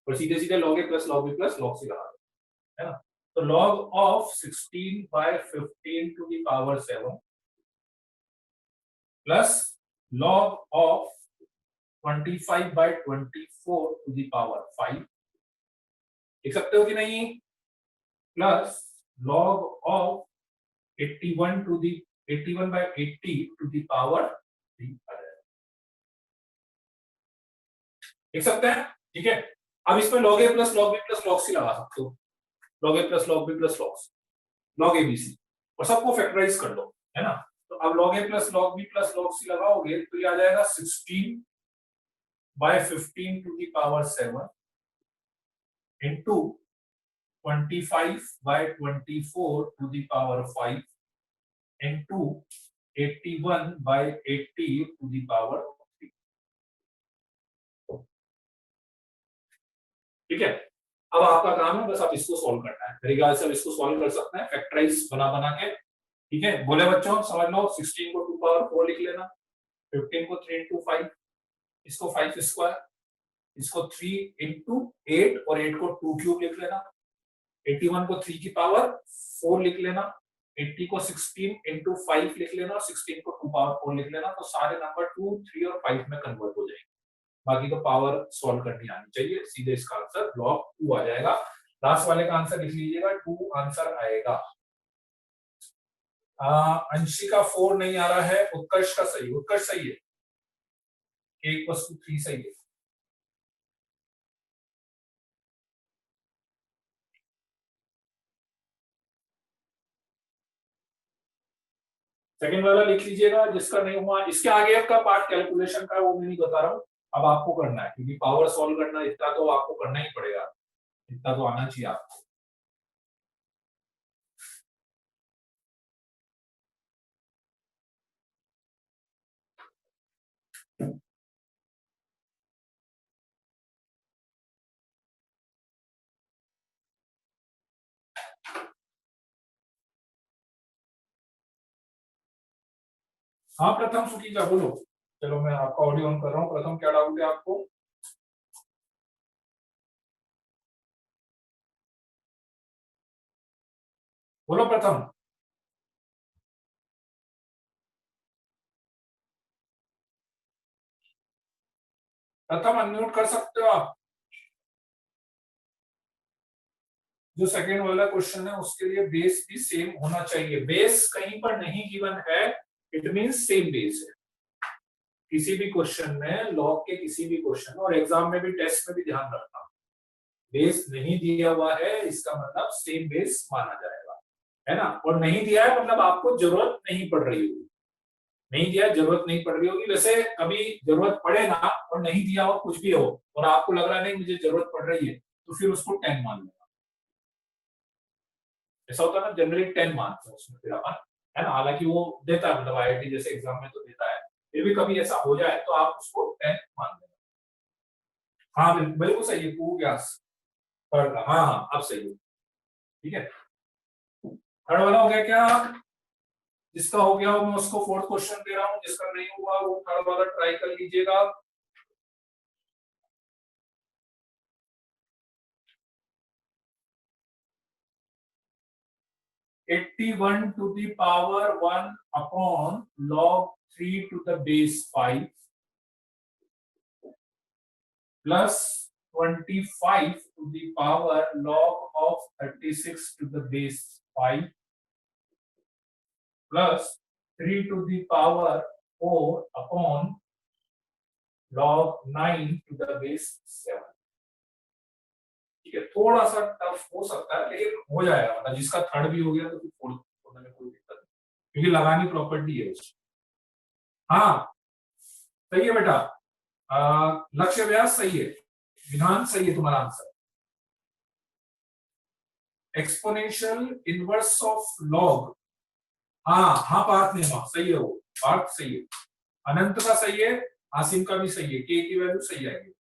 Speaker 1: और सीधे सीधे log a plus log b plus log c लगा देते हैं, है ना। तो log of 16/15 to the power 7 plus log of 25/24 to the power 5, लिख सकते हो कि नहीं, plus log of 81/80 to the power 3 लिख सकते हैं। ठीक है, अब इसमें log a plus log b plus log c लगा सकते हो, log a plus log b plus log abc, और सबको फैक्टराइज कर लो, है ना। तो अब log a plus log b plus log c लगाओगे तो ये आ जाएगा 16/15 to the power 7 into 25/24 to the power 5 into 81/80 to the power 3। ठीक है, अब आपका काम है बस आप इसको सॉल्व करना है, मेरे ख्याल से अब इसको सॉल्व कर सकते हैं फैक्टराइज बना बना के। ठीक है, बोले बच्चों समझ लो, 16 को 2 पावर 4 लिख लेना, 15 को 3 इंटू 5, इसको 5 स्क्वायर, इसको 3 इंटू 8 और 8 को 2 क्यूब लिख लेना, 81 को 3 की पावर 4 लिख लेना, 80 को 16 इंटू 5 लिख लेना और 16 को 2 पावर 4 लिख लेना, तो सारे नंबर 2, 3 और 5 में कन्वर्ट हो जाएंगे। बाकी तो पावर सॉल्व करनी आनी चाहिए, सीधे इसका आंसर log 2 आ जाएगा। लास्ट वाले का आंसर लिख लीजिएगा, 2 आंसर आएगा। अंशिका 4 नहीं आ रहा है, उत्कर्ष का सही, उत्कर्ष सही है, k = 3 सही है। सेकंड वाला लिख लीजिएगा, जिसका नहीं हुआ इसके आगे का पार्ट कैलकुलेशन का वो मैं नहीं बता रहा हूँ, अब आपको करना है, क्योंकि पावर सॉल्व करना इतना तो आपको करना ही पड़ेगा, इतना तो आना चाहिए आपको। हाँ प्रथम सुखीजा बोलो, चलो मैं आपका ऑडियो ऑन कर रहा हूँ। प्रथम क्या डाउट है आपको? बोलो प्रथम। प्रथम अनम्यूट कर सकते हो आप। जो सेकंड वाला क्वेश्चन है उसके लिए बेस भी सेम होना चाहिए, बेस कहीं पर नहीं गिवन है, इट मींस सेम बेस है। किसी भी क्वेश्चन में, लॉग के किसी भी क्वेश्चन में और एग्जाम में भी, टेस्ट में भी ध्यान रखना, बेस नहीं दिया हुआ है इसका मतलब सेम बेस माना जाएगा, है ना। और नहीं दिया है मतलब आपको जरूरत नहीं पड़ रही होगी, नहीं दिया जरूरत नहीं पड़ रही होगी। वैसे कभी जरूरत पड़े ना और नहीं दिया और कुछ भी हो और आपको लग रहा नहीं मुझे जरूरत पड़ रही है, तो फिर उसको 10 मान लेना। ऐसा होता है ना, जनरली 10 मार्क्स है उसमें फिर अपन, है ना। हालांकि वो देता है, मतलब आईआईटी जैसे एग्जाम में तो देता है, फिर भी कभी ऐसा हो जाए तो आप उसको 10 मान लेना। हाँ बिल्कुल सही है, टू ग्यास थर्ड, हाँ हाँ अब सही है। ठीक है, थर्ड वाला हो गया क्या? जिसका हो गया मैं उसको फोर्थ क्वेश्चन दे रहा हूँ, जिसका नहीं हुआ वो थर्ड वाला ट्राई कर लीजिएगा। One to the power 1 upon log 3 to the base 5 plus 25 to the power log of 36 to the base 5 plus 3 to the power 4 upon log 9 to the base 7। ठीक है, थोड़ा सा टफ हो सकता है लेकिन हो जाएगा, मतलब जिसका थर्ड भी हो गया तो फिर फोर्थ होने में कोई दिक्कत नहीं, क्योंकि लगानी प्रॉपर्टी है उसकी। हाँ सही है बेटा, लक्ष्य व्यास सही है, विधान सही है तुम्हारा answer. Exponential inverse of log, हाँ हाँ पार्थ नेमा सही है, वो पार्थ सही है, अनंत का सही है, आसिम का भी सही है, के की वैल्यू सही आएगी।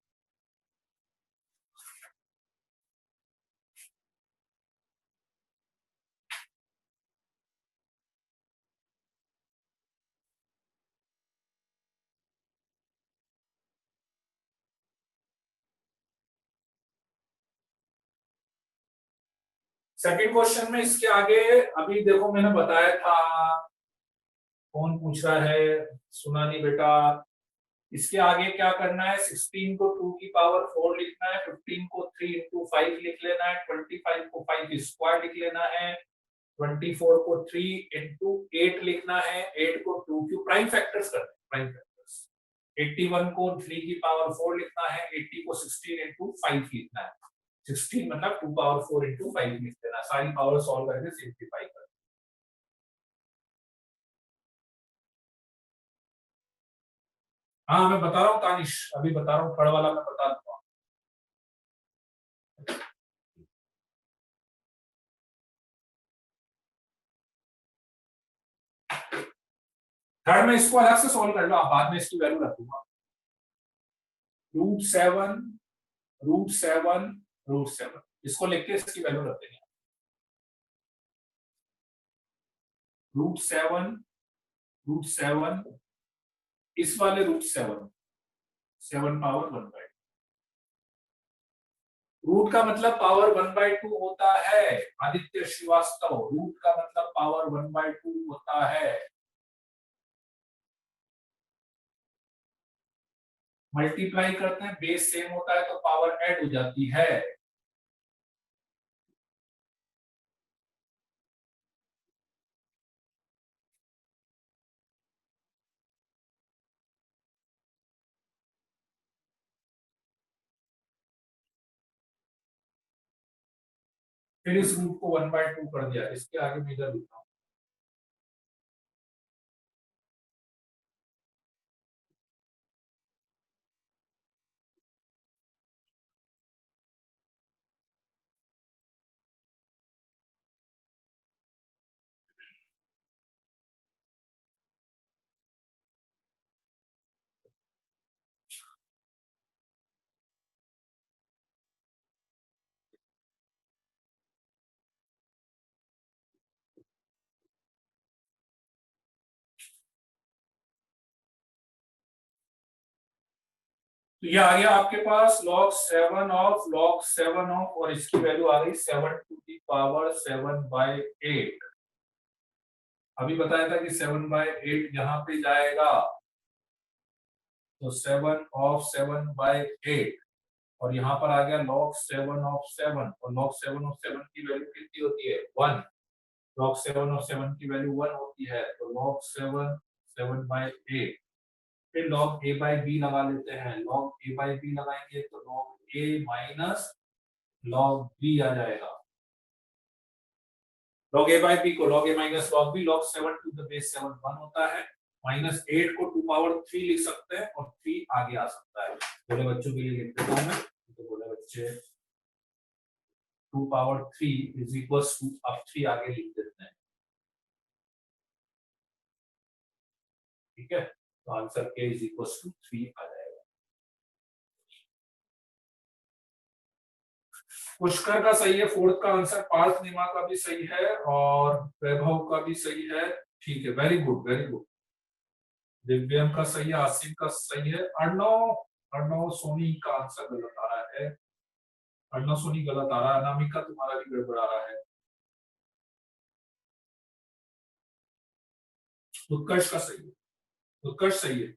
Speaker 1: सेकंड क्वेश्चन में इसके आगे अभी देखो मैंने बताया था कौन पूछ रहा है? सुना नहीं बेटा। इसके आगे क्या करना है? 16 को 2 की पावर 4 लिखना है, 15 को 3 इंटू 5 लिख लेना है, 25 को 5 स्क्वायर लिख लेना है, 24 को 3 इंटू 8 लिखना है, 8 को 2 क्यू प्राइम फैक्टर्स करना है, प्राइम फैक्टर्स। 81 को 3 की पावर 4 लिखना है, 80 को 16 इंटू 5 लिखना है, 16 मतलब 2 पावर 4 इंटू 5 लिख देना। सारी पावर सॉल्व करके सिंप्लीफाई कर। हाँ मैं बता रहा हूँ तानिश, अभी बता रहा हूँ, थर्ड वाला मैं बता दूंगा। थर्ड में इसको अलग से सॉल्व कर लो आप, बाद में इसकी वैल्यू रख दूंगा। √7 √7 √7 इसको लेके इसकी वैल्यू रख देंगे। √7 √7 इस वाले √7 7 पावर 1/2। रूट का मतलब पावर 1/2 होता है आदित्य श्रीवास्तव, रूट का मतलब पावर 1/2 होता है। मल्टीप्लाई करते हैं, बेस सेम होता है तो पावर ऐड हो जाती है। फिर इस रूट को 1/2 कर दिया, इसके आगे मैं इधर लिखता हूं। तो ये आ गया आपके पास log 7 ऑफ और इसकी वैल्यू आ गई 7 to the power 7/8। अभी बताया था कि 7/8 यहाँ पे जाएगा तो 7/7/8 और यहाँ पर आ गया log 7 और log 7 की वैल्यू कितनी होती है? 1। log 7 की वैल्यू 1 होती है तो log 7 7/8। फिर log a/b लगा लेते हैं, log a/b लगाएंगे तो log a minus log b आ जाएगा। log a/b को log a minus log b, log 7 to the base 7 1 होता है, -8 को 2 पावर 3 लिख सकते हैं और 3 आगे आ सकता है। बोले बच्चों के लिए लिख देता हूं मैं, तो बोले बच्चे 2 पावर 3 इज इक्वल्स टू, अब 3 आगे लिख देते हैं, ठीक है। तो answer k is equals to 3 आ जाएगा। पुष्कर का सही है, फोर्थ का आंसर। पार्थ निमा का भी सही है और वैभव का भी सही है, ठीक है, वेरी गुड वेरी गुड। दिव्यम का सही है, आसिम का सही है, अर्णव अर्णव सोनी का आंसर गलत आ रहा है, अर्णव सोनी गलत आ रहा है, अनामिका तुम्हारा भी गड़बड़ा रहा है। उत्कर्ष का सही है, उत्कर्ष सही है।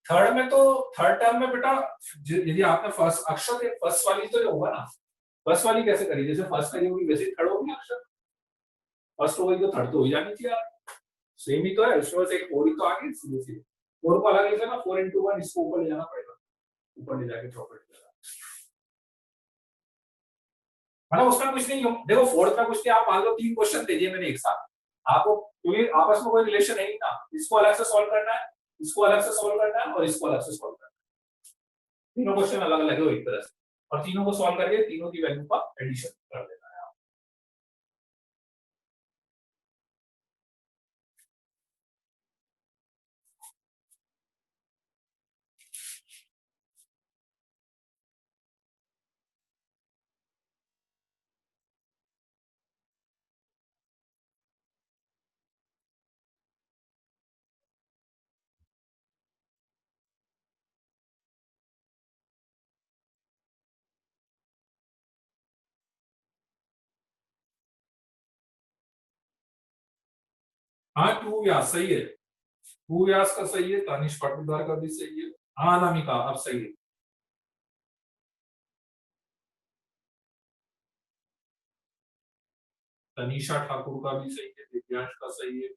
Speaker 1: थर्ड में तो, थर्ड टर्म में बेटा यदि आपने फर्स्ट अक्षर फर्स्ट वाली तो होगा ना, फर्स्ट वाली कैसे करी? जैसे फर्स्ट करी होगी वैसे थर्ड होगी, अक्षर फर्स्ट हो गई तो थर्ड तो हो ही जानी चाहिए यार, सेम ही तो है। उसमें बस एक 4 ही तो आ गई, सीधे सीधे 4 को अलग लिखा ना, 4 × 1 इसको ऊपर ले जाना पड़ेगा, ऊपर ले जाके चौपट ले जाना। मतलब उसका कुछ नहीं, देखो फोर्थ का कुछ नहीं, आप मान लो 3 क्वेश्चन दे दिए मैंने एक साथ आपको, क्योंकि आपस में कोई रिलेशन है ही ना, इसको अलग से सॉल्व करना है, इसको अलग से सॉल्व करना है और इसको अलग से सॉल्व करना है, तीनों क्वेश्चन अलग अलग है एक तरह से, और तीनों को सॉल्व करके तीनों की वैल्यू का एडिशन कर देना है। हाँ टू व्यास सही है, टू व्यास का सही है, तानिश पाटीदार का भी सही है। हाँ अनामिका अब सही है। तनीषा ठाकुर का भी सही है, दिव्यांश का सही है,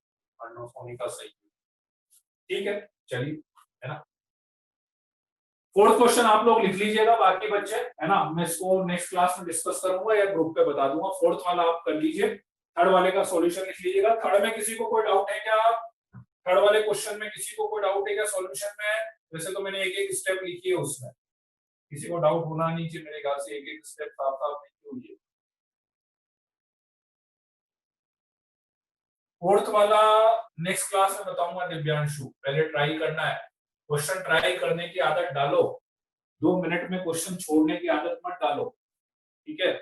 Speaker 1: अर्णव सोनी का सही है। ठीक है चलिए, है ना। फोर्थ क्वेश्चन आप लोग लिख लीजिएगा बाकी बच्चे, है ना, मैं इसको नेक्स्ट क्लास में डिस्कस करूंगा या ग्रुप पे बता दूंगा। फोर्थ वाला आप कर लीजिए, थर्ड वाले का सॉल्यूशन लिख लीजिएगा। थर्ड में किसी को कोई डाउट है क्या? थर्ड वाले क्वेश्चन में किसी को कोई डाउट है क्या सॉल्यूशन में? वैसे तो मैंने एक एक स्टेप लिखी है उसमें, किसी को डाउट होना नहीं चाहिए मेरे ख्याल से, एक एक स्टेप साफ साफ लिखी हुई है। फोर्थ वाला नेक्स्ट क्लास में बताऊंगा दिव्यांशु, पहले ट्राई करना है, क्वेश्चन ट्राई करने की आदत डालो, 2 मिनट में क्वेश्चन छोड़ने की आदत मत डालो, ठीक है।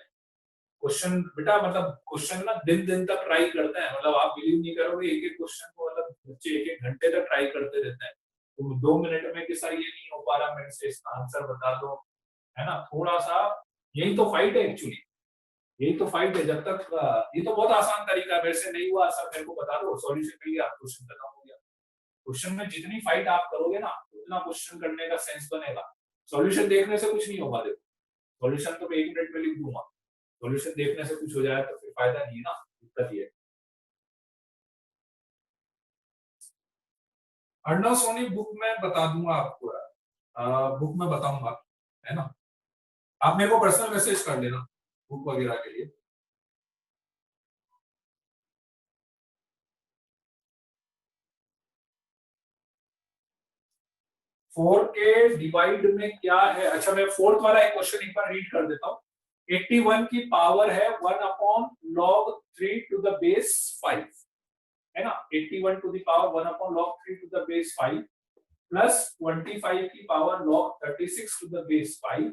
Speaker 1: क्वेश्चन बेटा मतलब क्वेश्चन ना दिन दिन तक ट्राई करते हैं, मतलब आप बिलीव नहीं करोगे, एक एक क्वेश्चन को मतलब बच्चे एक एक घंटे तक ट्राई करते रहते हैं। तो 2 मिनट में कि सर ये नहीं हो पा रहा, मेरे से इसका आंसर बता दो, है ना, थोड़ा सा, यही तो फाइट है एक्चुअली, यही तो फाइट है। जब तक ये तो बहुत आसान तरीका है, मेरे से नहीं हुआ सर मेरे को बता दो, सॉल्यूशन मिल गया, क्वेश्चन खत्म हो गया। क्वेश्चन में जितनी फाइट आप करोगे ना उतना क्वेश्चन करने का सेंस बनेगा। सॉल्यूशन देखने से कुछ नहीं होगा, देखो सॉल्यूशन तो मैं 1 मिनट में लिख दूंगा, सॉल्यूशन देखने से कुछ हो जाए तो फिर फायदा नहीं है ना, दिक्कत ये है। अर्णव सोनी बुक में बता दूंगा आपको यार, बुक में बताऊंगा, है ना, आप मेरे को पर्सनल मैसेज कर देना बुक वगैरह के लिए। 4 के डिवाइड में क्या है? अच्छा मैं फोर्थ वाला एक क्वेश्चन एक बार रीड कर देता हूँ। 81 की पावर है 1/log 3 टू द बेस 5, है ना, 81 to the power 1/log 3 to the base 5 plus 25 की power log 36 to the base 5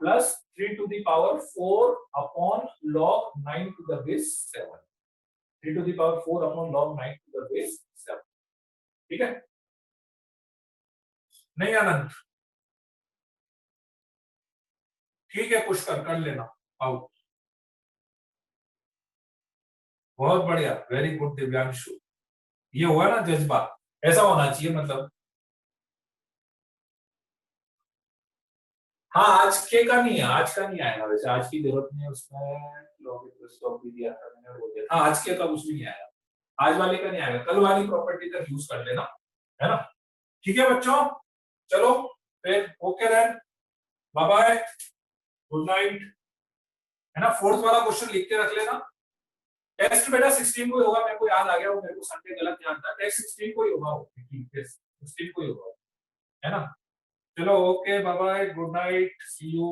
Speaker 1: plus 3 to the power 4/log 9 to the base 7, 3 to the power 4/log 9 to the base 7, ठीक है। नहीं आनंद, ठीक है पुष्कर कर लेना, आओ, बहुत बढ़िया, वेरी गुड दिव्यांशु, ये हुआ ना जज्बा, ऐसा होना चाहिए मतलब। हाँ आज के का नहीं है, आज का नहीं आएगा, वैसे आज की जरूरत नहीं है उसमें, लॉगिन स्टॉक भी दिया था मैंने, वो दिया, हाँ आज के का कुछ भी नहीं आएगा, आज वाले का नहीं आएगा, कल वाली प्रॉपर्टी तक यूज कर लेना, है ना। ठीक है बच्चों, चलो फिर okay then, bye bye, good night, है ना। फोर्थ वाला क्वेश्चन लिख के रख लेना। टेस्ट बेटा 16 को ही होगा, मेरे को याद आ गया, वो मेरे को संडे गलत ध्यान था, टेस्ट 16 को ही होगा, वो टेस्ट 16 को ही होगा, है ना। चलो okay bye bye, good night, see you.